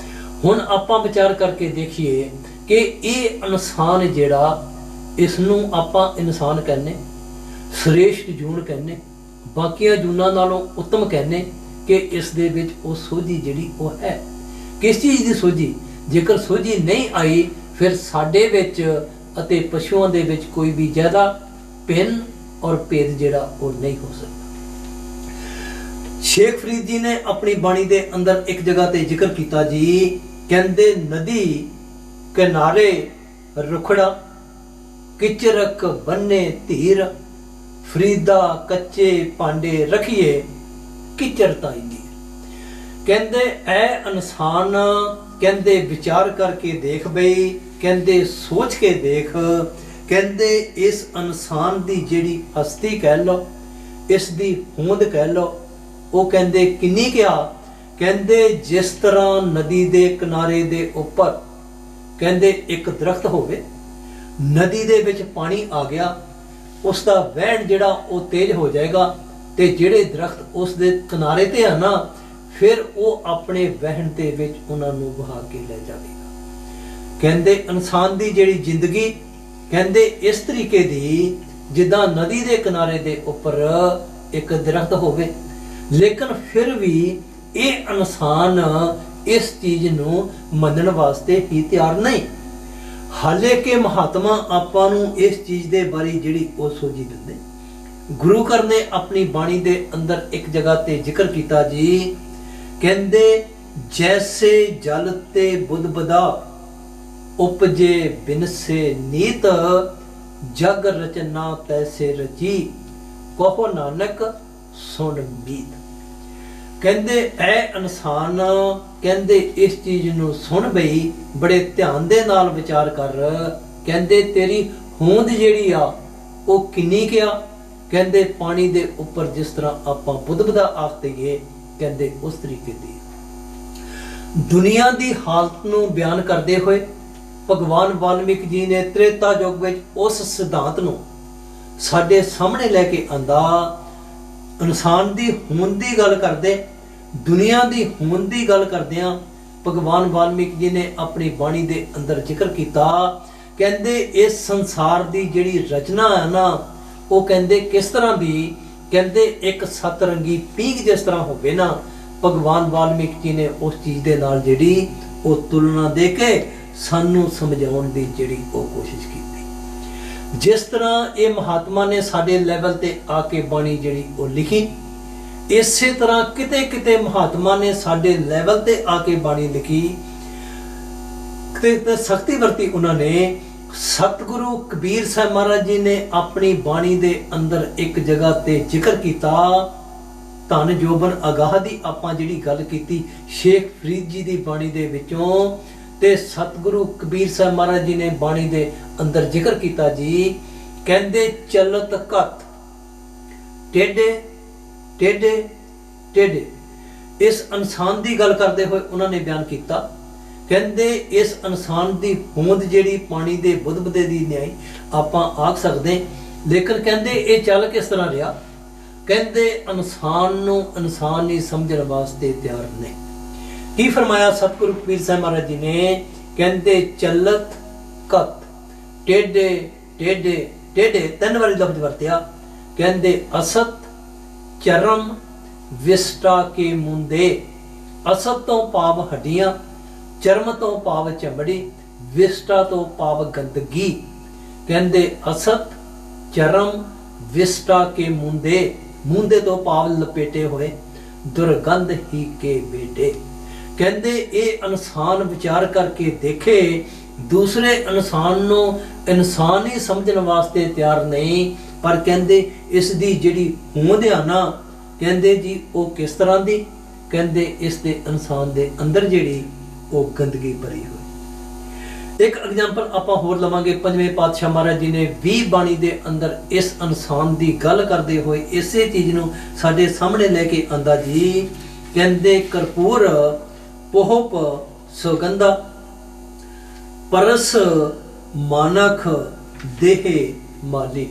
ਹੁਣ ਆਪਾਂ ਵਿਚਾਰ ਕਰਕੇ ਦੇਖੀਏ ਕਿ ਇਹ ਇਨਸਾਨ ਜਿਹੜਾ, ਇਸ ਨੂੰ ਆਪਾਂ ਇਨਸਾਨ ਕਹਿੰਦੇ, ਸ੍ਰੇਸ਼ਟ ਜੂਨ ਕਹਿੰਦੇ, ਬਾਕੀਆਂ ਜੂਨਾਂ ਨਾਲੋਂ ਉੱਤਮ ਕਹਿੰਦੇ ਕਿ ਇਸ ਦੇ ਵਿੱਚ ਉਹ ਸੋਝੀ ਜਿਹੜੀ ਉਹ ਹੈ। ਕਿਸ ਚੀਜ਼ ਦੀ ਸੋਝੀ? ਜੇਕਰ ਸੋਝੀ ਨਹੀਂ ਆਈ ਫਿਰ ਸਾਡੇ ਵਿੱਚ ਅਤੇ ਪਸ਼ੂਆਂ ਦੇ ਵਿੱਚ ਕੋਈ ਵੀ ਜ਼ਿਆਦਾ ਭਿੰਨ ਔਰ ਭੇਦ ਜਿਹੜਾ ਉਹ ਨਹੀਂ ਹੋ ਸਕਦਾ। ਸ਼ੇਖ ਫਰੀਦ ਜੀ ਨੇ ਆਪਣੀ ਬਾਣੀ ਦੇ ਅੰਦਰ ਇੱਕ ਜਗ੍ਹਾ ਤੇ ਜ਼ਿਕਰ ਕੀਤਾ ਜੀ, ਕਹਿੰਦੇ ਨਦੀ ਕਿਨਾਰੇ ਰੁਖੜਾ ਕਿਚਰਕ ਬੰਨੇ ਧੀਰ, ਫਰੀਦਾ ਕੱਚੇ ਭਾਂਡੇ ਰਖੀਏ ਕਿਚਰ ਤਾਈ ਦੀ। ਕਹਿੰਦੇ ਐ ਇਨਸਾਨ ਕਹਿੰਦੇ ਵਿਚਾਰ ਕਰਕੇ ਦੇਖ ਬਈ, ਕਹਿੰਦੇ ਸੋਚ ਕੇ ਦੇਖ, ਕਹਿੰਦੇ ਇਸ ਇਨਸਾਨ ਦੀ ਜਿਹੜੀ ਹਸਤੀ ਕਹਿ ਲਓ, ਇਸ ਦੀ ਹੋਂਦ ਕਹਿ ਲਓ, ਉਹ ਕਹਿੰਦੇ ਕਿੰਨੀ ਕਿਹਾ? ਕਹਿੰਦੇ ਜਿਸ ਤਰ੍ਹਾਂ ਨਦੀ ਦੇ ਕਿਨਾਰੇ ਦੇ ਉੱਪਰ ਕਹਿੰਦੇ ਇੱਕ ਦਰਖਤ ਹੋਵੇ, ਨਦੀ ਦੇ ਵਿੱਚ ਪਾਣੀ ਆ ਗਿਆ, ਉਸ ਦਾ ਵਹਿਣ ਜਿਹੜਾ ਉਹ ਤੇਜ਼ ਹੋ ਜਾਏਗਾ ਤੇ ਜਿਹੜੇ ਦਰਖਤ ਉਸ ਦੇ ਕਿਨਾਰੇ ਤੇ ਆ ਨਾ, ਫਿਰ ਉਹ ਆਪਣੇ ਵਹਿਣ ਦੇ ਵਿੱਚ ਉਹਨਾਂ ਨੂੰ ਵਹਾ ਕੇ ਲੈ ਜਾਵੇਗਾ। ਕਹਿੰਦੇ ਇਨਸਾਨ ਦੀ ਜਿਹੜੀ ਜ਼ਿੰਦਗੀ ਕਹਿੰਦੇ ਇਸ ਤਰੀਕੇ ਦੀ ਜਿੱਦਾਂ ਨਦੀ ਦੇ ਕਿਨਾਰੇ ਦੇ ਉੱਪਰ ਇੱਕ ਦਰਖਤ ਹੋਵੇ, ਲੇਕਿਨ ਫਿਰ ਵੀ ਇਹ ਇਨਸਾਨ ਇਸ ਚੀਜ਼ ਨੂੰ ਮੰਨਣ ਵਾਸਤੇ ਹੀ ਤਿਆਰ ਨਹੀਂ। ਹਾਲੇ ਕਿ ਮਹਾਤਮਾ ਆਪਾਂ ਨੂੰ ਇਸ ਚੀਜ਼ ਦੇ ਬਾਰੇ ਜਿਹੜੀ ਉਹ ਸੋਝੀ ਦਿੰਦੇ। ਗੁਰੂ ਘਰ ਨੇ ਆਪਣੀ ਬਾਣੀ ਦੇ ਅੰਦਰ ਇੱਕ ਜਗ੍ਹਾ ਤੇ ਜ਼ਿਕਰ ਕੀਤਾ ਜੀ, ਕਹਿੰਦੇ ਜੈਸੇ ਜਲ ਤੇ ਬੁੱਧ ਬਦਾ ਉਪਜੇ ਬਿਨਸੇ ਨੀਤ, ਜਗ ਰਚਨਾ ਤੈਸੇ ਰਚੀ ਕਹੋ ਨਾਨਕ ਸੁਣ ਮੀਤ। ਕਹਿੰਦੇ ਐ ਇਨਸਾਨ ਕਹਿੰਦੇ ਇਸ ਚੀਜ਼ ਨੂੰ ਸੁਣ ਬਈ, ਬੜੇ ਧਿਆਨ ਦੇ ਨਾਲ ਵਿਚਾਰ ਕਰ। ਕਹਿੰਦੇ ਤੇਰੀ ਹੋਂਦ ਜਿਹੜੀ ਆ ਉਹ ਕਿੰਨੀ ਕਿਆ? ਕਹਿੰਦੇ ਪਾਣੀ ਦੇ ਉੱਪਰ ਜਿਸ ਤਰ੍ਹਾਂ ਆਪਾਂ ਬੁੱਧਬਦਾ ਆਖਦੇ ਗਏ, ਕਹਿੰਦੇ ਉਸ ਤਰੀਕੇ ਦੀ ਦੁਨੀਆ ਦੀ ਹਾਲਤ ਨੂੰ ਬਿਆਨ ਕਰਦੇ ਹੋਏ ਭਗਵਾਨ ਵਾਲਮੀਕ ਜੀ ਨੇ ਤ੍ਰੇਤਾ ਯੁੱਗ ਵਿੱਚ ਉਸ ਸਿਧਾਂਤ ਨੂੰ ਸਾਡੇ ਸਾਹਮਣੇ ਲੈ ਕੇ ਆਂਦਾ। ਇਨਸਾਨ ਦੀ ਹੋਂਦ ਦੀ ਗੱਲ ਕਰਦੇ, ਦੁਨੀਆ ਦੀ ਹੋਂਦ ਦੀ ਗੱਲ ਕਰਦਿਆਂ ਭਗਵਾਨ ਵਾਲਮੀਕ ਜੀ ਨੇ ਆਪਣੀ ਬਾਣੀ ਦੇ ਅੰਦਰ ਜ਼ਿਕਰ ਕੀਤਾ। ਕਹਿੰਦੇ ਇਸ ਸੰਸਾਰ ਦੀ ਜਿਹੜੀ ਰਚਨਾ ਹੈ ਨਾ, ਉਹ ਕਹਿੰਦੇ ਕਿਸ ਤਰ੍ਹਾਂ ਦੀ? ਕਹਿੰਦੇ ਇੱਕ ਸਤਰੰਗੀ ਪੀਂਘ ਜਿਸ ਤਰ੍ਹਾਂ ਹੋਵੇ ਨਾ, ਭਗਵਾਨ ਵਾਲਮੀਕ ਜੀ ਨੇ ਉਸ ਚੀਜ਼ ਦੇ ਨਾਲ ਜਿਹੜੀ ਉਹ ਤੁਲਨਾ ਦੇ ਕੇ ਸਾਨੂੰ ਸਮਝਾਉਣ ਦੀ ਜਿਹੜੀ ਉਹ ਕੋਸ਼ਿਸ਼ ਕੀਤੀ। ਜਿਸ ਤਰ੍ਹਾਂ ਇਹ ਮਹਾਤਮਾ ਨੇ ਸਾਡੇ ਲੈਵਲ ਤੇ ਆ ਕੇ ਬਾਣੀ ਜਿਹੜੀ ਉਹ ਲਿਖੀ, ਇਸੇ ਤਰ੍ਹਾਂ ਕਿਤੇ ਕਿਤੇ ਮਹਾਤਮਾ ਨੇ ਸਾਡੇ ਲੈਵਲ ਤੇ ਆ ਕੇ ਬਾਣੀ ਲਿਖੀ, ਕਿਤੇ ਸਖਤੀ ਵਰਤੀ ਉਹਨਾਂ ਨੇ। ਸਤਿਗੁਰੂ ਕਬੀਰ ਸਾਹਿਬ ਮਹਾਰਾਜ ਜੀ ਨੇ ਆਪਣੀ ਬਾਣੀ ਦੇ ਅੰਦਰ ਇੱਕ ਜਗ੍ਹਾ ਤੇ ਜ਼ਿਕਰ ਕੀਤਾ, ਧੰਨ ਜੋਬਨ ਅਗਾਹ ਦੀ ਆਪਾਂ ਜਿਹੜੀ ਗੱਲ ਕੀਤੀ ਸ਼ੇਖ ਫਰੀਦ ਜੀ ਦੀ ਬਾਣੀ ਦੇ ਵਿੱਚੋਂ, ਤੇ ਸਤਿਗੁਰੂ ਕਬੀਰ ਸਾਹਿਬ ਮਹਾਰਾਜ ਜੀ ਨੇ ਬਾਣੀ ਦੇ ਅੰਦਰ ਜ਼ਿਕਰ ਕੀਤਾ ਜੀ। ਕਹਿੰਦੇ ਚਲਤ ਘਤ ਟੇਢੇ ਟੇਢੇ ਟੇਢੇ, ਇਸ ਇਨਸਾਨ ਦੀ ਗੱਲ ਕਰਦੇ ਹੋਏ ਉਹਨਾਂ ਨੇ ਬਿਆਨ ਕੀਤਾ। ਕਹਿੰਦੇ ਇਸ ਇਨਸਾਨ ਦੀ ਹੋਂਦ ਜਿਹੜੀ ਪਾਣੀ ਦੇ ਬੁੱਧਬਦੇ ਦੀ ਨਿਆਈ ਆਪਾਂ ਆਖ ਸਕਦੇ, ਲੇਕਿਨ ਕਹਿੰਦੇ ਇਹ ਚੱਲ ਕਿਸ ਤਰ੍ਹਾਂ ਰਿਹਾ? ਕਹਿੰਦੇ ਇਨਸਾਨ ਨੂੰ ਇਨਸਾਨ ਹੀ ਸਮਝਣ ਵਾਸਤੇ ਤਿਆਰ ਨਹੀਂ। ਕੀ ਫਰਮਾਇਆ ਸਤਿਗੁਰੂ ਕਬੀਰ ਸਾਹਿਬ ਮਹਾਰਾਜ ਜੀ ਨੇ? ਕਹਿੰਦੇ ਚਲਤ ਘਤ ਟੇਢੇ ਟੇਢੇ ਟੇਢੇ, 3 ਵਾਰੀ ਲਫ਼ਜ਼ ਵਰਤਿਆ। ਕਹਿੰਦੇ ਅਸਤ ਚਰਮ ਵਿਸਟਾ ਕੇ ਮੁੰਦੇ, ਅਸਤ ਤੋਂ ਭਾਵ ਹੱਡੀਆਂ, ਚਰਮ ਤੋਂ ਭਾਵ ਚਮੜੀ, ਵਿਸਟਾ ਤੋਂ ਭਾਵ ਗੰਦਗੀ। ਕਹਿੰਦੇ ਅਸਤ ਚਰਮ ਵਿਸਟਾ ਕੇ ਮੁੰਦੇ, ਮੁੰਦੇ ਤੋਂ ਭਾਵ ਲਪੇਟੇ ਹੋਏ, ਦੁਰਗੰਧ ਹੀ ਕੇ ਬੇਟੇ। ਕਹਿੰਦੇ ਇਹ ਇਨਸਾਨ ਵਿਚਾਰ ਕਰਕੇ ਦੇਖੇ ਦੂਸਰੇ ਇਨਸਾਨ ਨੂੰ ਇਨਸਾਨ ਹੀ ਸਮਝਣ ਵਾਸਤੇ ਤਿਆਰ ਨਹੀਂ, ਪਰ ਕਹਿੰਦੇ ਇਸ ਦੀ ਜਿਹੜੀ ਹੋਂਦ ਆ ਨਾ, ਕਹਿੰਦੇ ਜੀ ਉਹ ਕਿਸ ਤਰ੍ਹਾਂ ਦੀ, ਕਹਿੰਦੇ ਇਸ ਦੇ ਇਨਸਾਨ ਦੇ ਅੰਦਰ ਜਿਹੜੀ ਉਹ ਗੰਦਗੀ ਭਰੀ ਹੋਈ। ਇੱਕ ਐਗਜ਼ਾਮਪਲ ਆਪਾਂ ਹੋਰ ਲਵਾਂਗੇ। ਪੰਜਵੇਂ ਪਾਤਸ਼ਾਹ ਮਹਾਰਾਜ ਜੀ ਨੇ 20 ਬਾਣੀ ਦੇ ਅੰਦਰ ਇਸ ਇਨਸਾਨ ਦੀ ਗੱਲ ਕਰਦੇ ਹੋਏ ਇਸੇ ਚੀਜ਼ ਨੂੰ ਸਾਡੇ ਸਾਹਮਣੇ ਲੈ ਕੇ ਆਂਦਾ ਜੀ। ਕਹਿੰਦੇ ਕਰਪੂਰ ਪੋਹਪ ਸੁਗੰਧਾ ਪਰਸ ਮਾਨਖ ਦੇਹ ਮਾਲੀ।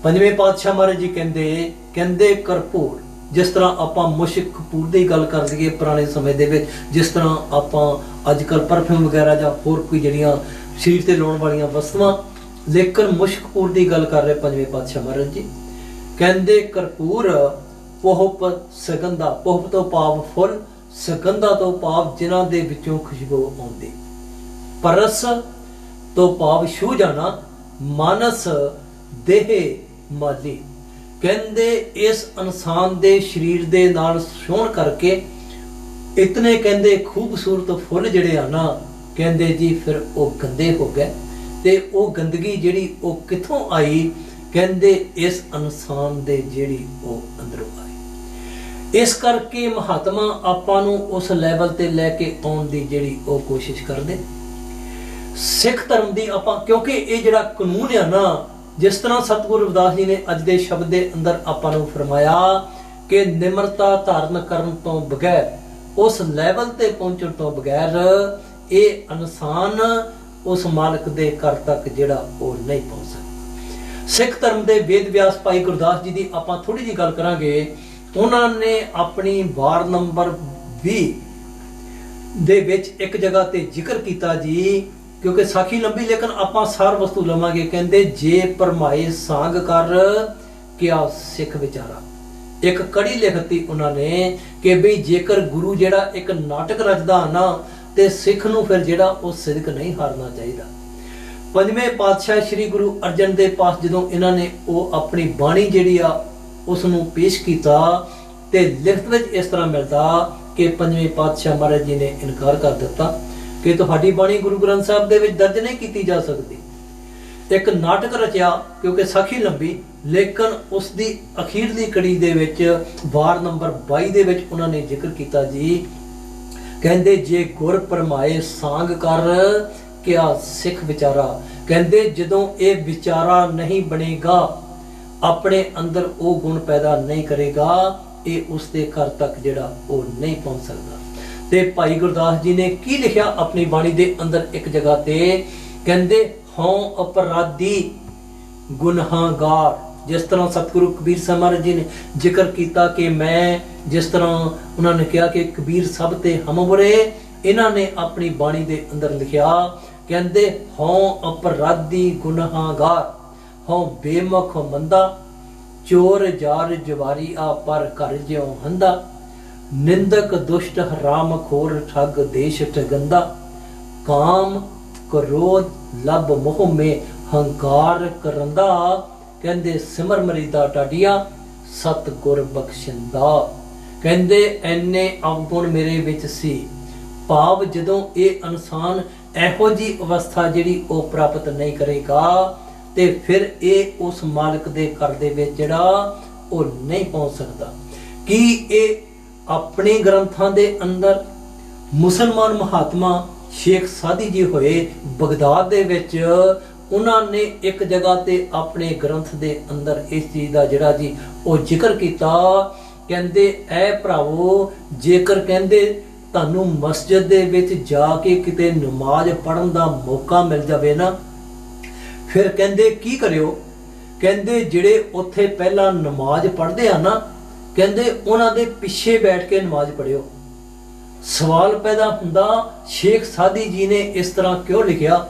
ਪੰਜਵੇਂ ਪਾਤਸ਼ਾਹ ਮਹਾਰਾਜ ਜੀ ਕਹਿੰਦੇ ਕਰਪੂਰ, ਜਿਸ ਤਰ੍ਹਾਂ ਆਪਾਂ ਮੁਸ਼ਕ ਕਪੂਰ ਦੀ ਗੱਲ ਕਰ ਲਈਏ ਪੁਰਾਣੇ ਸਮੇਂ ਦੇ ਵਿੱਚ, ਜਿਸ ਤਰ੍ਹਾਂ ਆਪਾਂ ਅੱਜ ਕੱਲ੍ਹ ਪਰਫਿਊਮ ਵਗੈਰਾ ਜਾਂ ਹੋਰ ਕੋਈ ਜਿਹੜੀਆਂ ਸਰੀਰ ਤੇ ਲਾਉਣ ਵਾਲੀਆਂ ਵਸਤੂਆਂ, ਲੇਕਿਨ ਮੁਸ਼ਕ ਕਪੂਰ ਦੀ ਗੱਲ ਕਰ ਰਹੇ ਪੰਜਵੇਂ ਪਾਤਸ਼ਾਹ ਮਹਾਰਾਜ ਜੀ। ਕਹਿੰਦੇ ਕਰਪੂਰ ਪੋਹਪ ਸੁਗੰਧਾ, ਪੋਹਪ ਤੋਂ ਭਾਵ ਫੁੱਲ, ਸੁਗੰਧਾ ਤੋਂ ਭਾਵ ਜਿਨ੍ਹਾਂ ਦੇ ਵਿੱਚੋਂ ਖੁਸ਼ਬੂ ਆਉਂਦੀ, ਪਰਸ ਤੋਂ ਭਾਵ ਛੂ ਜਾਣਾ, ਮਾਨਸ ਦੇਹ ਮਾਲੀ। ਕਹਿੰਦੇ ਇਸ ਇਨਸਾਨ ਦੇ ਸਰੀਰ ਦੇ ਨਾਲ ਛੋਹਣ ਕਰਕੇ ਇਤਨੇ ਕਹਿੰਦੇ ਖੂਬਸੂਰਤ ਫੁੱਲ ਜਿਹੜੇ ਆ ਨਾ, ਕਹਿੰਦੇ ਜੀ ਫਿਰ ਉਹ ਗੰਦੇ ਹੋ ਗਏ। ਤੇ ਉਹ ਗੰਦਗੀ ਜਿਹੜੀ ਉਹ ਕਿੱਥੋਂ ਆਈ, ਕਹਿੰਦੇ ਇਸ ਇਨਸਾਨ ਦੇ ਜਿਹੜੀ ਉਹ ਅੰਦਰੋਂ ਆਈ। ਇਸ ਕਰਕੇ ਮਹਾਤਮਾ ਆਪਾਂ ਨੂੰ ਉਸ ਲੈਵਲ ਤੇ ਲੈ ਕੇ ਆਉਣ ਦੀ ਜਿਹੜੀ ਉਹ ਕੋਸ਼ਿਸ਼ ਕਰਦੇ। ਸਿੱਖ ਧਰਮ ਦੀ ਆਪਾਂ, ਕਿਉਂਕਿ ਇਹ ਜਿਹੜਾ ਕਾਨੂੰਨ ਆ ਨਾ, ਜਿਸ ਤਰ੍ਹਾਂ ਸਤਿਗੁਰੂ ਰਵਿਦਾਸ ਜੀ ਨੇ ਅੱਜ ਦੇ ਸ਼ਬਦ ਦੇ ਅੰਦਰ ਆਪਾਂ ਨੂੰ ਫਰਮਾਇਆ ਕਿ ਨਿਮਰਤਾ ਧਾਰਨ ਕਰਨ ਤੋਂ ਬਗੈਰ, ਉਸ ਲੈਵਲ ਤੇ ਪਹੁੰਚਣ ਤੋਂ ਬਗੈਰ ਇਹ ਇਨਸਾਨ ਉਸ ਮਾਲਕ ਦੇ ਘਰ ਤੱਕ ਜਿਹੜਾ ਉਹ ਨਹੀਂ ਪਹੁੰਚ ਸਕਦਾ। ਸਿੱਖ ਧਰਮ ਦੇ ਵੇਦ ਵਿਆਸ ਭਾਈ ਗੁਰਦਾਸ ਜੀ ਦੀ ਆਪਾਂ ਥੋੜੀ ਜਿਹੀ ਗੱਲ ਕਰਾਂਗੇ। ਉਹਨਾਂ ਨੇ ਆਪਣੀ ਵਾਰ ਨੰਬਰ 20 ਦੇ ਵਿੱਚ ਇੱਕ ਜਗ੍ਹਾ ਤੇ ਜ਼ਿਕਰ ਕੀਤਾ ਜੀ, ਕਿਉਂਕਿ ਸਾਖੀ ਲੰਬੀ ਲੇਕਿਨ ਆਪਾਂ ਸਾਰ ਵਸਤੂ ਲਵਾਂਗੇ। ਕਹਿੰਦੇ ਜੇ ਪਰਮਾਏ ਸਾਂਗ ਕਰ ਕਿਆ ਸਿੱਖ ਵਿਚਾਰਾ। ਇੱਕ ਕੜੀ ਲਿਖਤੀ ਉਹਨਾਂ ਨੇ ਕਿ ਬਈ ਜੇਕਰ ਗੁਰੂ ਜਿਹੜਾ ਇੱਕ ਨਾਟਕ ਰਚਦਾ ਨਾ, ਤੇ ਸਿੱਖ ਨੂੰ ਫਿਰ ਜਿਹੜਾ ਉਹ ਸਿਦਕ ਨਹੀਂ ਹਾਰਨਾ ਚਾਹੀਦਾ। ਪੰਜਵੇਂ ਪਾਤਸ਼ਾਹ ਸ੍ਰੀ ਗੁਰੂ ਅਰਜਨ ਦੇਵ ਪਾਸ ਜਦੋਂ ਇਹਨਾਂ ਨੇ ਉਹ ਆਪਣੀ ਬਾਣੀ ਜਿਹੜੀ ਆ ਉਸ ਨੂੰ ਪੇਸ਼ ਕੀਤਾ, ਤੇ ਲਿਖਤ ਵਿੱਚ ਇਸ ਤਰ੍ਹਾਂ ਮਿਲਦਾ ਕਿ ਪੰਜਵੇਂ ਪਾਤਸ਼ਾਹ ਮਹਾਰਾਜ ਜੀ ਨੇ ਇਨਕਾਰ ਕਰ ਦਿੱਤਾ ਕਿ ਤੁਹਾਡੀ ਬਾਣੀ ਗੁਰੂ ਗ੍ਰੰਥ ਸਾਹਿਬ ਦੇ ਵਿੱਚ ਦਰਜ ਨਹੀਂ ਕੀਤੀ ਜਾ ਸਕਦੀ। ਇੱਕ ਨਾਟਕ ਰਚਿਆ, ਕਿਉਂਕਿ ਸਾਖੀ ਲੰਬੀ, ਲੇਕਿਨ ਉਸ ਦੀ ਅਖੀਰਲੀ ਕੜੀ ਦੇ ਵਿੱਚ ਵਾਰ ਨੰਬਰ 22 ਦੇ ਵਿੱਚ ਉਹਨਾਂ ਨੇ ਜ਼ਿਕਰ ਕੀਤਾ ਜੀ। ਕਹਿੰਦੇ ਜੇ ਗੁਰ ਪਰਮਾਏ ਸਾਂਗ ਕਰ ਕਿਆ ਸਿੱਖ ਵਿਚਾਰਾ। ਕਹਿੰਦੇ ਜਦੋਂ ਇਹ ਵਿਚਾਰਾ ਨਹੀਂ ਬਣੇਗਾ, ਆਪਣੇ ਅੰਦਰ ਉਹ ਗੁਣ ਪੈਦਾ ਨਹੀਂ ਕਰੇਗਾ, ਇਹ ਉਸ ਦੇ ਘਰ ਤੱਕ ਜਿਹੜਾ ਉਹ ਨਹੀਂ ਪਹੁੰਚ ਸਕਦਾ। ਤੇ ਭਾਈ ਗੁਰਦਾਸ ਜੀ ਨੇ ਕੀ ਲਿਖਿਆ ਆਪਣੀ ਬਾਣੀ ਦੇ ਅੰਦਰ ਇੱਕ ਜਗ੍ਹਾ ਤੇ, ਕਹਿੰਦੇ ਹਉ ਅਪਰਾਧੀ ਗੁਨਾਹਗਾਰ। ਜਿਸ ਤਰ੍ਹਾਂ ਸਤਿਗੁਰੂ ਕਬੀਰ ਸਾਹਿਬ ਮਹਾਰਾਜ ਜੀ ਨੇ ਜ਼ਿਕਰ ਕੀਤਾ ਕਿ ਮੈਂ, ਜਿਸ ਤਰ੍ਹਾਂ ਉਹਨਾਂ ਨੇ ਕਿਹਾ ਕਿ ਕਬੀਰ ਸਭ ਤੇ ਹਮਬੁਰੇ, ਇਹਨਾਂ ਨੇ ਆਪਣੀ ਬਾਣੀ ਦੇ ਅੰਦਰ ਲਿਖਿਆ, ਕਹਿੰਦੇ ਹਉ ਅਪਰਾਧੀ ਗੁਨਾਹਗਾਰ, ਹਉ ਬੇਮੁਖ ਮੰਦਾ, ਚੋਰ ਜਾਰ ਜਵਾਰੀ ਆ ਪਰ ਘਰ ਜਿਉ ਹੰਦਾ, ਨਿੰਦਕ ਦੁਸ਼ਟ ਹਰਾਮ ਖੋਰ ਠੱਗ ਦੇਸ਼ ਠਗੰਦਾ, ਕਾਮ ਕ੍ਰੋਧ ਲਬ ਮੋਹ ਮੇ ਹੰਕਾਰ ਕਰੰਦਾ। ਕਹਿੰਦੇ ਸਿਮਰ ਮਰੀਦਾ ਟਾਡੀਆਂ ਸਤ ਗੁਰ ਬਖਸ਼ਿੰਦਾ। ਕਹਿੰਦੇ ਐਨੇ ਅਵਗੁਣ ਮੇਰੇ ਵਿੱਚ ਸੀ। ਭਾਵ ਜਦੋਂ ਇਹ ਇਨਸਾਨ ਇਹੋ ਜੀ ਅਵਸਥਾ ਜਿਹੜੀ ਉਹ ਪ੍ਰਾਪਤ ਨਹੀਂ ਕਰੇਗਾ, ਤੇ ਫਿਰ ਇਹ ਉਸ ਮਾਲਕ ਦੇ ਘਰ ਦੇ ਵਿੱਚ ਜਿਹੜਾ ਉਹ ਨਹੀਂ ਪਹੁੰਚ ਸਕਦਾ। ਕੀ ਇਹ ਆਪਣੇ ਗ੍ਰੰਥਾਂ ਦੇ ਅੰਦਰ ਮੁਸਲਮਾਨ ਮਹਾਤਮਾ ਸ਼ੇਖ ਸਾਦੀ ਜੀ ਹੋਏ ਬਗਦਾਦ ਦੇ ਵਿੱਚ, ਉਹਨਾਂ ਨੇ ਇੱਕ ਜਗ੍ਹਾ ਤੇ ਆਪਣੇ ਗ੍ਰੰਥ ਦੇ ਅੰਦਰ ਇਸ ਚੀਜ਼ ਦਾ ਜਿਹੜਾ ਜੀ ਉਹ ਜ਼ਿਕਰ ਕੀਤਾ। ਕਹਿੰਦੇ ਐ ਭਰਾਵੋ, ਜੇਕਰ ਕਹਿੰਦੇ ਤੁਹਾਨੂੰ ਮਸਜਿਦ ਦੇ ਵਿੱਚ ਜਾ ਕੇ ਕਿਤੇ ਨਮਾਜ਼ ਪੜ੍ਹਨ ਦਾ ਮੌਕਾ ਮਿਲ ਜਾਵੇ ਨਾ, ਫਿਰ ਕਹਿੰਦੇ ਕੀ ਕਰਿਓ, ਕਹਿੰਦੇ ਜਿਹੜੇ ਉੱਥੇ ਪਹਿਲਾਂ ਨਮਾਜ਼ ਪੜ੍ਹਦੇ ਆ ਨਾ, ਕਹਿੰਦੇ ਉਹਨਾਂ ਦੇ ਪਿੱਛੇ ਬੈਠ ਕੇ ਨਮਾਜ਼ ਪੜ੍ਹਿਓ। ਸਵਾਲ ਪੈਦਾ ਹੁੰਦਾ ਸ਼ੇਖ ਸਾਦੀ ਜੀ ਨੇ ਇਸ ਤਰ੍ਹਾਂ ਕਿਉਂ ਲਿਖਿਆ?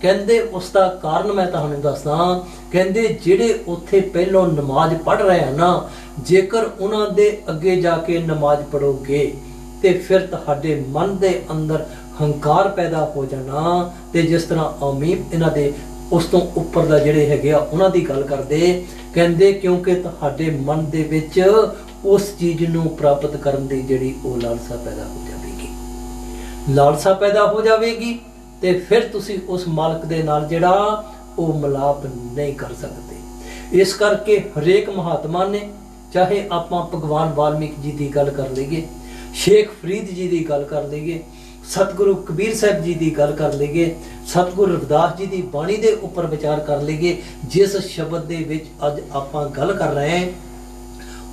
ਕਹਿੰਦੇ ਉਸ ਦਾ ਕਾਰਨ ਮੈਂ ਤੁਹਾਨੂੰ ਦੱਸਦਾ। ਕਹਿੰਦੇ ਜਿਹੜੇ ਉੱਥੇ ਪਹਿਲਾਂ ਨਮਾਜ਼ ਪੜ੍ਹ ਰਹੇ ਆ ਨਾ, ਜੇਕਰ ਉਹਨਾਂ ਦੇ ਅੱਗੇ ਜਾ ਕੇ ਨਮਾਜ਼ ਪੜ੍ਹੋਗੇ ਤੇ ਫਿਰ ਤੁਹਾਡੇ ਮਨ ਦੇ ਅੰਦਰ ਹੰਕਾਰ ਪੈਦਾ ਹੋ ਜਾਣਾ। ਤੇ ਜਿਸ ਤਰ੍ਹਾਂ ਆਮੀਨ ਇਹਨਾਂ ਦੇ ਉਸ ਤੋਂ ਉੱਪਰ ਦਾ ਜਿਹੜੇ ਹੈਗੇ ਆ ਉਹਨਾਂ ਦੀ ਗੱਲ ਕਰਦੇ, ਕਹਿੰਦੇ ਕਿਉਂਕਿ ਤੁਹਾਡੇ ਮਨ ਦੇ ਵਿੱਚ ਉਸ ਚੀਜ਼ ਨੂੰ ਪ੍ਰਾਪਤ ਕਰਨ ਦੀ ਜਿਹੜੀ ਉਹ ਲਾਲਸਾ ਪੈਦਾ ਹੋ ਜਾਵੇਗੀ, ਲਾਲਸਾ ਪੈਦਾ ਹੋ ਜਾਵੇਗੀ। ਤੇ ਫਿਰ ਤੁਸੀਂ ਉਸ ਮਾਲਕ ਦੇ ਨਾਲ ਜਿਹੜਾ ਉਹ ਮਿਲਾਪ ਨਹੀਂ ਕਰ ਸਕਦੇ। ਇਸ ਕਰਕੇ ਹਰੇਕ ਮਹਾਤਮਾ ਨੇ, ਚਾਹੇ ਆਪਾਂ ਭਗਵਾਨ ਵਾਲਮੀਕ ਜੀ ਦੀ ਗੱਲ ਕਰ ਲਈਏ, ਸ਼ੇਖ ਫਰੀਦ ਜੀ ਦੀ ਗੱਲ ਕਰ ਲਈਏ, ਸਤਿਗੁਰੂ ਕਬੀਰ ਸਾਹਿਬ ਜੀ ਦੀ ਗੱਲ ਕਰ ਲਈਏ, ਸਤਿਗੁਰੂ ਰਵਿਦਾਸ ਜੀ ਦੀ ਬਾਣੀ ਦੇ ਉੱਪਰ ਵਿਚਾਰ ਕਰ ਲਈਏ, ਜਿਸ ਸ਼ਬਦ ਦੇ ਵਿੱਚ ਅੱਜ ਆਪਾਂ ਗੱਲ ਕਰ ਰਹੇ ਹਾਂ,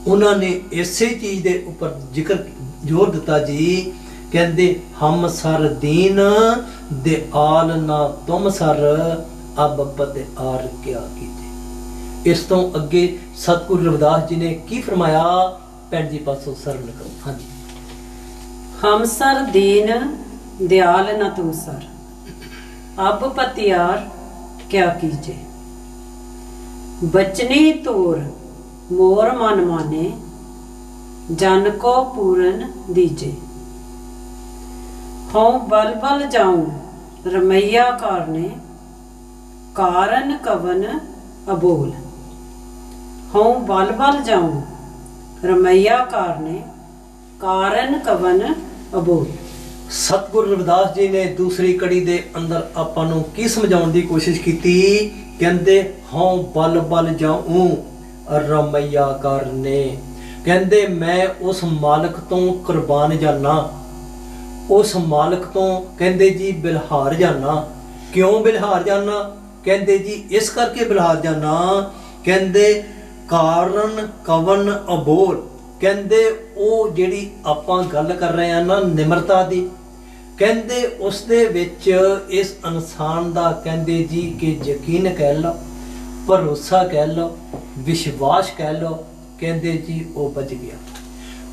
ਉਹਨਾਂ ਨੇ ਇਸੇ ਚੀਜ਼ ਦੇ ਉੱਪਰ ਜ਼ਿਕਰ ਜ਼ੋਰ ਦਿੱਤਾ ਜੀ। ਕਹਿੰਦੇ ਹਮ ਸਰ ਦੀਨ ਦਿਆਲ ਨਾ ਤੁਮ ਸਰ ਅਬ ਬਦਿਆਰ ਕਿਆ ਕੀਜੇ। ਇਸ ਤੋਂ ਅੱਗੇ ਸਤਿਗੁਰੂ ਰਵਿਦਾਸ ਜੀ ਨੇ ਕੀ ਫਰਮਾਇਆ, ਭੈਣ ਜੀ ਪਾਸੋਂ ਸਰਵਣ ਕਰੋ। ਹਾਂਜੀ। हम सर दीन दयाल न तू सर अब पतियार क्या कीजे। बचनी तोर मोर मन माने जन को पूरन दीजे। हूँ बल बल जाऊं रमैया कारने कारण कवन अबोल। हूँ बल बल जाऊं रमैया कारने ਕਾਰਨ ਕਵਨ ਅਬੋਲ। ਸਤਿਗੁਰੂ ਰਵਿਦਾਸ ਜੀ ਨੇ ਦੂਸਰੀ ਕੜੀ ਦੇ ਅੰਦਰ ਆਪਾਂ ਨੂੰ ਕੀ ਸਮਝਾਉਣ ਦੀ ਕੋਸ਼ਿਸ਼ ਕੀਤੀ। ਕਹਿੰਦੇ ਹਉ ਬਲ ਬਲ ਜਾਉ ਰਮਈਆ ਕਰਨੇ। ਕਹਿੰਦੇ ਮੈਂ ਉਸ ਮਾਲਕ ਤੋਂ ਕੁਰਬਾਨ ਜਾਨਾ, ਉਸ ਮਾਲਕ ਤੋਂ ਕਹਿੰਦੇ ਜੀ ਬਿਲਹਾਰ ਜਾਨਾ। ਕਿਉਂ ਬਿਲਹਾਰ ਜਾਨਾ? ਕਹਿੰਦੇ ਜੀ ਇਸ ਕਰਕੇ ਬਿਲਹਾਰ ਜਾਨਾ, ਕਹਿੰਦੇ ਕਾਰਨ ਕਵਨ ਅਬੋਲ। ਕਹਿੰਦੇ ਉਹ ਜਿਹੜੀ ਆਪਾਂ ਗੱਲ ਕਰ ਰਹੇ ਹਾਂ ਨਾ ਨਿਮਰਤਾ ਦੀ, ਕਹਿੰਦੇ ਉਸ ਦੇ ਵਿੱਚ ਇਸ ਇਨਸਾਨ ਦਾ ਕਹਿੰਦੇ ਜੀ ਕਿ ਯਕੀਨ ਕਹਿ ਲਓ, ਭਰੋਸਾ ਕਹਿ ਲਓ, ਵਿਸ਼ਵਾਸ ਕਹਿ ਲਓ, ਕਹਿੰਦੇ ਜੀ ਉਹ ਬਚ ਗਿਆ।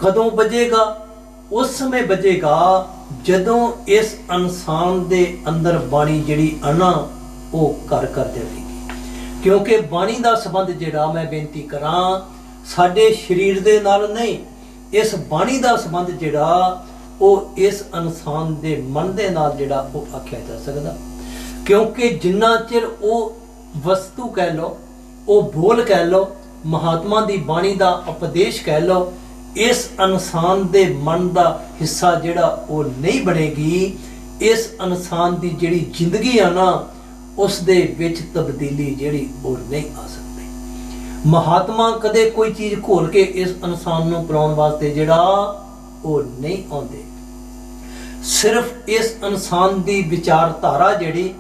ਕਦੋਂ ਬਚੇਗਾ? ਉਸ ਸਮੇਂ ਬਚੇਗਾ ਜਦੋਂ ਇਸ ਇਨਸਾਨ ਦੇ ਅੰਦਰ ਬਾਣੀ ਜਿਹੜੀ ਅਨਾ ਉਹ ਕਰ ਦੇਵੇਗੀ। ਕਿਉਂਕਿ ਬਾਣੀ ਦਾ ਸੰਬੰਧ ਜਿਹੜਾ ਮੈਂ ਬੇਨਤੀ ਕਰਾਂ ਸਾਡੇ ਸਰੀਰ ਦੇ ਨਾਲ ਨਹੀਂ, ਇਸ ਬਾਣੀ ਦਾ ਸੰਬੰਧ ਜਿਹੜਾ ਉਹ ਇਸ ਇਨਸਾਨ ਦੇ ਮਨ ਦੇ ਨਾਲ ਜਿਹੜਾ ਉਹ ਆਖਿਆ ਜਾ ਸਕਦਾ। ਕਿਉਂਕਿ ਜਿੰਨਾ ਚਿਰ ਉਹ ਵਸਤੂ ਕਹਿ ਲਓ, ਉਹ ਬੋਲ ਕਹਿ ਲਓ, ਮਹਾਤਮਾ ਦੀ ਬਾਣੀ ਦਾ ਉਪਦੇਸ਼ ਕਹਿ ਲਓ, ਇਸ ਇਨਸਾਨ ਦੇ ਮਨ ਦਾ ਹਿੱਸਾ ਜਿਹੜਾ ਉਹ ਨਹੀਂ ਬਣੇਗੀ, ਇਸ ਇਨਸਾਨ ਦੀ ਜਿਹੜੀ ਜ਼ਿੰਦਗੀ ਆ ਨਾ ਉਸ ਦੇ ਵਿੱਚ ਤਬਦੀਲੀ ਜਿਹੜੀ ਉਹ ਨਹੀਂ ਆ ਸਕਦੀ। ਮਹਾਤਮਾ ਕਦੇ ਕੋਈ ਚੀਜ਼ ਘੋਲ ਕੇ ਇਸ ਇਨਸਾਨ ਨੂੰ ਪਿਲਾਉਣ ਵਾਸਤੇ ਜਿਹੜਾ ਉਹ ਨਹੀਂ ਆਉਂਦੇ। ਸਿਰਫ ਇਸ ਇਨਸਾਨ ਦੀ ਵਿਚਾਰਧਾਰਾ ਜਿਹੜੀ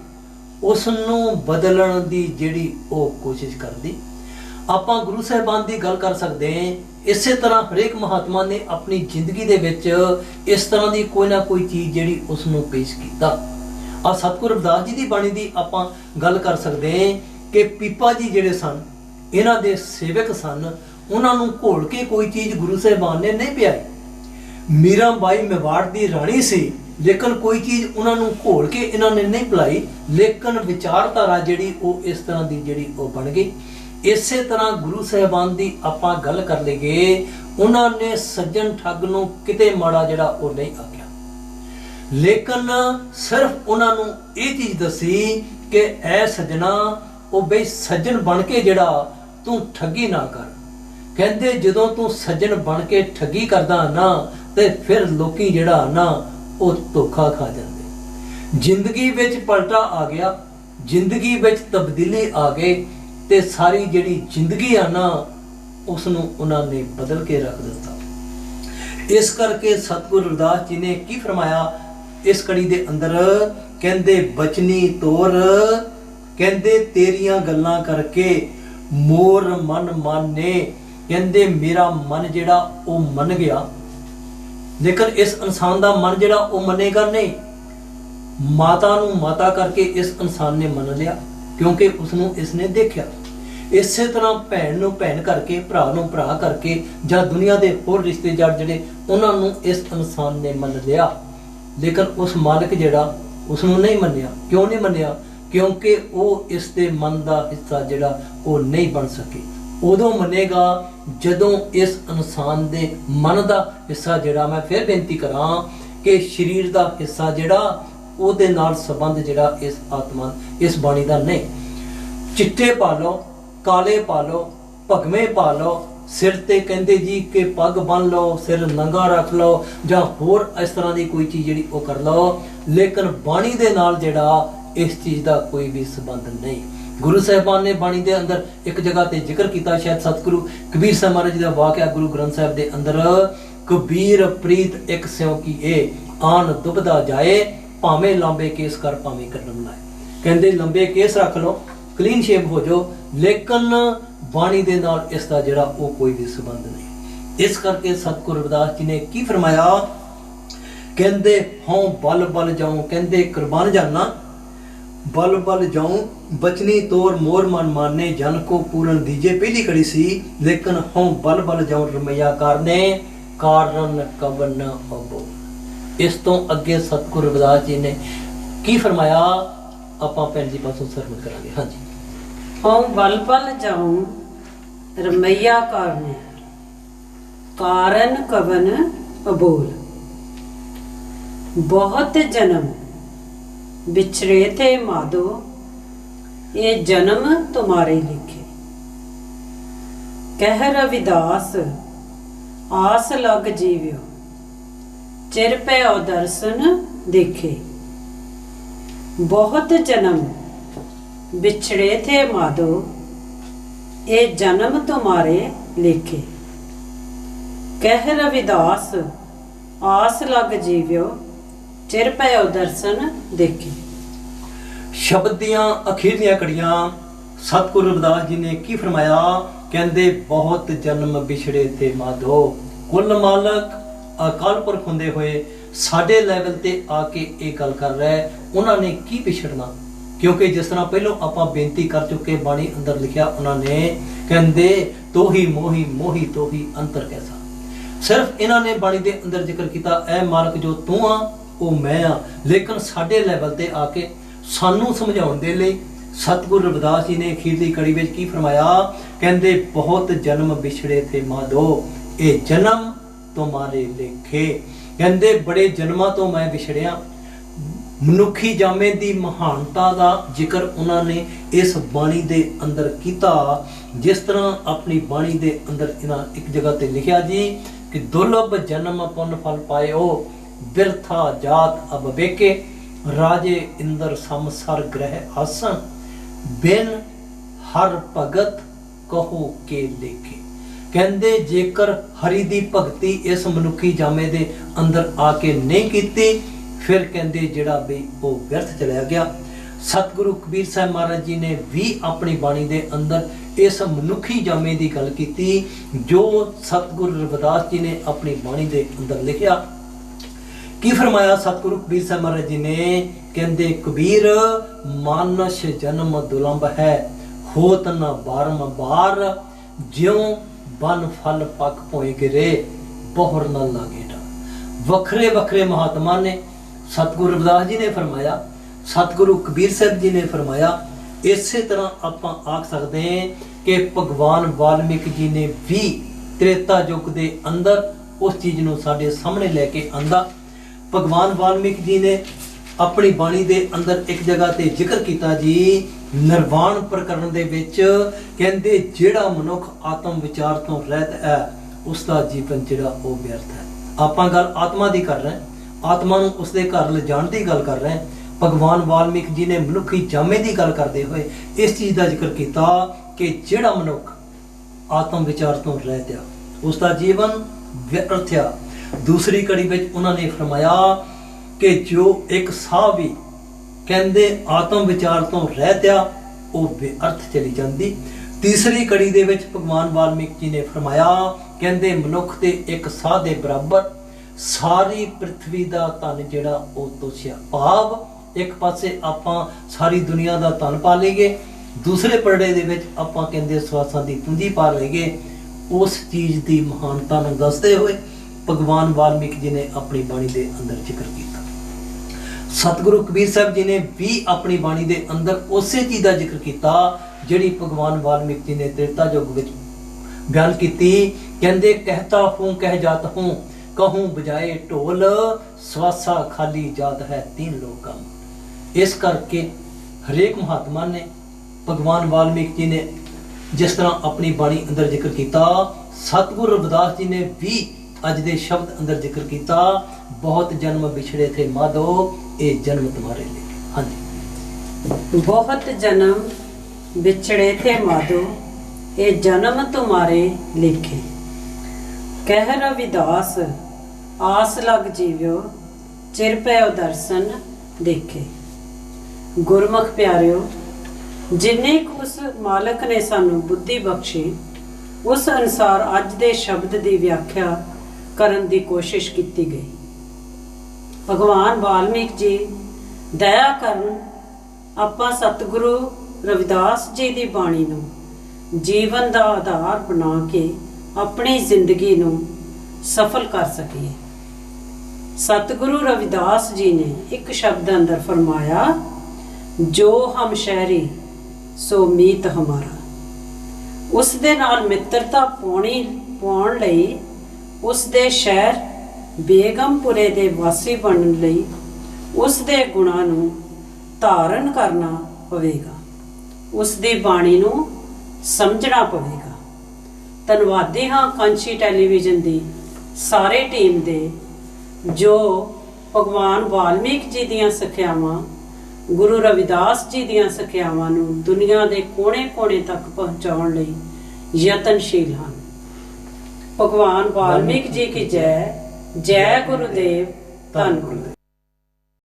ਉਸ ਨੂੰ ਬਦਲਣ ਦੀ ਜਿਹੜੀ ਉਹ ਕੋਸ਼ਿਸ਼ ਕਰਦੀ। ਆਪਾਂ ਗੁਰੂ ਸਾਹਿਬਾਨ ਦੀ ਗੱਲ ਕਰ ਸਕਦੇ ਹਾਂ। ਇਸੇ ਤਰ੍ਹਾਂ ਹਰੇਕ ਮਹਾਤਮਾ ਨੇ ਆਪਣੀ ਜ਼ਿੰਦਗੀ ਦੇ ਵਿੱਚ ਇਸ ਤਰ੍ਹਾਂ ਦੀ ਕੋਈ ਨਾ ਕੋਈ ਚੀਜ਼ ਜਿਹੜੀ ਉਸ ਨੂੰ ਪੇਸ਼ ਕੀਤਾ। ਆ ਸਤਿਗੁਰੂ ਰਵਿਦਾਸ ਜੀ ਦੀ ਬਾਣੀ ਦੀ ਆਪਾਂ ਗੱਲ ਕਰ ਸਕਦੇ ਹਾਂ ਕਿ ਪੀਪਾ ਜੀ ਜਿਹੜੇ ਸਨ, ਇਹਨਾਂ ਦੇ ਸੇਵਕ ਸਨ, ਉਹਨਾਂ ਨੂੰ ਘੋਲ ਕੇ ਕੋਈ ਚੀਜ਼ ਗੁਰੂ ਸਾਹਿਬਾਨ ਨੇ ਨਹੀਂ ਪਿਆਈ। ਮੀਰਾ ਬਾਈ ਮੇਵਾੜ ਦੀ ਰਾਣੀ ਸੀ, ਲੇਕਿਨ ਕੋਈ ਚੀਜ਼ ਉਹਨਾਂ ਨੂੰ ਘੋਲ ਕੇ ਇਹਨਾਂ ਨੇ ਨਹੀਂ ਪਿਲਾਈ, ਲੇਕਿਨ ਵਿਚਾਰਧਾਰਾ ਜਿਹੜੀ ਉਹ ਇਸ ਤਰ੍ਹਾਂ ਦੀ ਜਿਹੜੀ ਉਹ ਬਣ ਗਈ। ਇਸੇ ਤਰ੍ਹਾਂ ਗੁਰੂ ਸਾਹਿਬਾਨ ਦੀ ਆਪਾਂ ਗੱਲ ਕਰ ਲਈਏ, ਉਹਨਾਂ ਨੇ ਸੱਜਣ ਠੱਗ ਨੂੰ ਕਿਤੇ ਮਾੜਾ ਜਿਹੜਾ ਉਹ ਨਹੀਂ ਆਖਿਆ, ਲੇਕਿਨ ਸਿਰਫ ਉਹਨਾਂ ਨੂੰ ਇਹ ਚੀਜ਼ ਦੱਸੀ ਕਿ ਐ ਸੱਜਣਾ ਉਹ ਬਈ ਸੱਜਣ ਬਣ ਕੇ ਜਿਹੜਾ ਤੂੰ ਠੱਗੀ ਨਾ ਕਰ। ਕਹਿੰਦੇ ਜਦੋਂ ਤੂੰ ਸੱਜਣ ਬਣ ਕੇ ਠੱਗੀ ਕਰਦਾ ਨਾ ਤੇ ਫਿਰ ਲੋਕੀ ਜਿਹੜਾ ਨਾ ਉਹ ਧੋਖਾ ਖਾ ਜਾਂਦੇ। ਜ਼ਿੰਦਗੀ ਵਿੱਚ ਪਲਟਾ ਆ ਗਿਆ, ਜ਼ਿੰਦਗੀ ਵਿੱਚ ਤਬਦੀਲੀ ਆ ਗਈ ਤੇ ਸਾਰੀ ਜਿਹੜੀ ਜ਼ਿੰਦਗੀ ਆ ਨਾ ਉਸ ਨੂੰ ਉਹਨਾਂ ਨੇ ਬਦਲ ਕੇ ਰੱਖ ਦਿੱਤਾ। ਇਸ ਕਰਕੇ ਸਤਿਗੁਰੂ ਰਵਿਦਾਸ ਜੀ ਨੇ ਕੀ ਫਰਮਾਇਆ ਇਸ ਕੜੀ ਦੇ ਅੰਦਰ, ਕਹਿੰਦੇ ਬਚਨੀ ਤੋਰ, ਕਹਿੰਦੇ ਤੇਰੀਆਂ ਗੱਲਾਂ ਕਰਕੇ ਮੋਰ ਮਨ ਮਾਨੇ। ਕਹਿੰਦੇ ਮੇਰਾ ਮਨ ਜਿਹੜਾ ਉਹ ਮੰਨ ਗਿਆ, ਲੇਕਿਨ ਇਸ ਇਨਸਾਨ ਦਾ ਮਨ ਜਿਹੜਾ ਉਹ ਮੰਨੇਗਾ ਨਹੀਂ। ਮਾਤਾ ਨੂੰ ਮਾਤਾ ਕਰਕੇ ਇਸ ਇਨਸਾਨ ਨੇ ਮੰਨ ਲਿਆ ਕਿਉਂਕਿ ਉਸ ਨੂੰ ਇਸ ਨੇ ਦੇਖਿਆ। ਇਸੇ ਤਰ੍ਹਾਂ ਭੈਣ ਨੂੰ ਭੈਣ ਕਰਕੇ, ਭਰਾ ਨੂੰ ਭਰਾ ਕਰਕੇ, ਜਾਂ ਦੁਨੀਆ ਦੇ ਹੋਰ ਰਿਸ਼ਤੇਦਾਰ ਜਿਹੜੇ ਉਹਨਾਂ ਨੂੰ ਇਸ ਇਨਸਾਨ ਨੇ ਮੰਨ ਲਿਆ, ਲੇਕਿਨ ਉਸ ਮਾਲਕ ਜਿਹੜਾ ਉਸ ਨੂੰ ਨਹੀਂ ਮੰਨਿਆ। ਕਿਉਂ ਨਹੀਂ ਮੰਨਿਆ? ਕਿਉਂਕਿ ਉਹ ਇਸ ਦੇ ਮਨ ਦਾ ਹਿੱਸਾ ਜਿਹੜਾ ਉਹ ਨਹੀਂ ਬਣ ਸਕੇ। ਉਦੋਂ ਮੰਨੇਗਾ ਜਦੋਂ ਇਸ ਇਨਸਾਨ ਦੇ ਮਨ ਦਾ ਹਿੱਸਾ ਜਿਹੜਾ, ਮੈਂ ਫਿਰ ਬੇਨਤੀ ਕਰਾਂ ਕਿ ਸਰੀਰ ਦਾ ਹਿੱਸਾ ਜਿਹੜਾ ਉਹਦੇ ਨਾਲ ਸੰਬੰਧ ਜਿਹੜਾ ਇਸ ਆਤਮਾ ਇਸ ਬਾਣੀ ਦਾ ਨਹੀਂ। ਚਿੱਟੇ ਪਾ ਲਓ, ਕਾਲੇ ਪਾ ਲਓ, ਭਗਵੇਂ ਪਾ ਲਓ, सिर ते कहते जी कि पग बन लो, सिर नंगा रख लो, ਜਾਂ ਹੋਰ इस तरह की कोई चीज़ जी वो कर लो, लेकिन बाणी दे नाल जिहड़ा इस चीज़ का कोई भी संबंध नहीं। गुरु साहिबान ने बाणी दे अंदर एक जगह ते जिक्र किया, शायद सतगुरु कबीर साहब महाराज जी का वाक़या गुरु ग्रंथ साहिब दे अंदर, कबीर प्रीत एक स्यों की ए आन दुबदा जाए, भावें लंबे केस कर भावें करम लाए। कहते लंबे केस रख लो, क्लीन शेव हो जाओ, लेकिन बाणी दे नाल इसका जिहड़ा वो कोई भी संबंध नहीं। इस करके सतगुरु रविदास जी ने की फरमाया, कहते हों बल बल जाऊं, कहते कुर्बान जाना बल बल जाऊं, बचनी तोर मोर मन माने, जन को पूरन दीजे। पहली कड़ी सी, लेकिन हों बल बल जाऊं रमैया कारने, कारण कवन अबो। इस तो अगे सतगुरु रविदास जी ने की फरमाया, ਆਪਾਂ ਭੈਣ ਜੀ ਪਾਸੋਂ ਸਰਵਣ ਕਰਾਂਗੇ। ਹਾਂਜੀ। ਹਉ ਬਲ ਬਲ ਜਾਉ ਰਮਈਆ ਕਾਰਨ, ਕਾਰਨ ਕਵਨ ਅਬੋਲ। बहुत जन्म बिछड़े थे माधो, ये जन्म तुम्हारे लिखे। कह रविदास आस लग जीव्यो, चिर पयो दर्शन देखे। बहुत जन्म बिछड़े थे माधो, ये जन्म तुम्हारे लिखे। कह रविदास आस लग जीव्यो, चिर पयो दर्शन देखे। शब्द दियां अखीरलियां कड़ियां सतगुरु रविदास जी ने की फरमाया, कहते बहुत जन्म बिछड़े थे माधो। कुल मालक अकाल पुरख हुंदे होए साडे लैवल ते आके ये गल कर रहा है, उन्होंने की पिछड़ना। क्योंकि जिस तरह पहलों आपां बेनती कर चुके, बाणी अंदर लिखिया उन्होंने, कहते तो ही मोही मोही तो ही अंतर कैसा। सिर्फ इन्होंने बाणी दे अंदर जिक्र किया, ऐ मालक जो तू आ वो मैं आ, लेकिन साडे लैवल ते आके सानू समझाउण दे लई सतगुरु रविदास जी ने अखीरली कड़ी विच की फरमाया, कहते बहुत जन्म बिछड़े थे माधो, ये जन्म तुम्हारे लेखे। कहते बड़े जन्मां तो मैं विछड़िया। मनुखी जामे दी महानता का जिक्र उन्होंने इस बाणी दे अंदर किया। जिस तरह अपनी बाणी दे अंदर इन्हां एक जगह ते लिखिया जी कि दुर्लभ जन्म पुन फल पायो, बिरथा जात अब बेके, राजे इंद्र समसर ग्रह आसन, बिन हर भगत कहो के लेखे। कहते जेकर हरि दी भगती इस मनुखी जामे दे अंदर आके नहीं कीती, फिर कहते जिहड़ा भी वो व्यर्थ चला गया। सतगुरु कबीर साहब महाराज जी ने भी अपनी बाणी दे अंदर इस मनुखी जामे की गल की, जो सतगुरु रविदास जी ने अपनी बाणी दे अंदर लिखिया। की फरमाया सतगुरु कबीर साहब महाराज जी ने, कहते कबीर मानस जन्म दुलंभ है, होत न बारंबार, ज्यों बन फल पक पोए गिरे, बहुर न लागे डर। वखरे वखरे महात्मा ने, सतगुरु रविदास जी ने फरमाया, सतगुरु कबीर साहब जी ने फरमाया। इसे तरह आप आख सकते हैं कि भगवान वाल्मीकि जी ने भी त्रेता युग के अंदर उस चीज़ को साडे सामने लैके आंदा। भगवान वाल्मीकि जी ने अपनी बाणी दे अंदर एक जगह ते जिक्र किया जी, निर्वाण प्रकरण दे विच कहंदे जिहड़ा मनुख आत्म विचार तो रहत है, उसका जीवन जिहड़ा वो व्यर्थ है। आपां गल आत्मा दी कर रहे हैं, आत्मा नूं उसदे घर ले जाण दी गल कर रहे हैं। भगवान वाल्मीकि जी ने मनुखी जामे की गल करते हुए इस चीज़ का जिक्र किया कि जिहड़ा मनुख आत्म विचार तो रहत है, उसका जीवन व्यर्थ है। दूसरी कड़ी में उन्होंने फरमाया कि जो एक साह भी कहते आत्म विचार तो रहत्या वो व्यर्थ चली जाती। तीसरी कड़ी दे विच भगवान वाल्मीकि जी ने फरमाया, कहते मनुख के एक साह के बराबर सारी पृथ्वी का धन जिहड़ा वो तुछिया। भाव एक पासे आपां सारी दुनिया का धन पा लईए, दूसरे पड़े दे विच आपां कहंदे स्वासां दी पूंजी पा लईए। उस चीज़ की महानता नूं दसदे होए भगवान वाल्मीकि जी ने अपनी बाणी दे अंदर जिक्र किया। सतगुरु कबीर साहब जी ने भी अपनी बाणी दे अंदर उसे चीज़ का जिक्र किया जिहड़ी भगवान वाल्मीकि जी ने त्रेता युग विच बयान की। कहंदे कहता हूँ कह जात हूँ, कहूँ बजाए ढोल, स्वासा खाली जात है तीन लोग कम। इस करके हरेक महात्मा ने भगवान वाल्मीकि जी ने जिस तरह अपनी बाणी अंदर जिक्र किया, ਸਤਿਗੁਰੂ ਰਵਿਦਾਸ ਜੀ ਨੇ ਵੀ ਅੱਜ ਦੇ ਸ਼ਬਦ ਅੰਦਰ ਜ਼ਿਕਰ ਕੀਤਾ, ਬਹੁਤ ਜਨਮ ਵਿਛੜੇ ਥੇ ਮਾਧੋ, ਇਹ ਜਨਮ ਤੁਹਾਰੇ ਲਈ। ਹਾਂਜੀ। ਬਹੁਤ ਜਨਮ ਵਿਛੜੇ थे माधो, ये जन्म तुम्हारे लिखे। कह रविदास आस लग जीव्यो, चिर पयो दर्शन देखे। गुरमुख प्यारियो, जिन्ने कुछ उस मालक ने सानू बुद्धि बख्शी, उस अनुसार अज दे शब्द की व्याख्या करन दी कोशिश की गई। भगवान वाल्मीकि जी दया करन आपां सतगुरु रविदास जी की बाणी नूं जीवन का आधार बना के अपनी जिंदगी नूं सफल कर सकीए। सतगुरु रविदास जी ने एक शब्द अंदर फरमाया, जो हम शहरी सो मीत हमारा। उस दे नाल मित्रता पाउण लई उस दे शहर बेगमपुरे दे वासी बनन लई उस दे गुणां नूं धारण करना पवेगा, उस दी बाणी नूं समझना पवेगा। धन्नवादी हाँ कांची टैलीविजन दी सारे टीम दे, जो भगवान वाल्मीकि जी दियां सिक्ख्यावां, गुरु रविदास जी दियां सिक्ख्यावां नूं दुनिया दे कोने कोने तक पहुँचाउण लई यतनशील हन। भगवान वाल्मीकि जी की जय। जय गुरुदेव। धन गुरुदेव।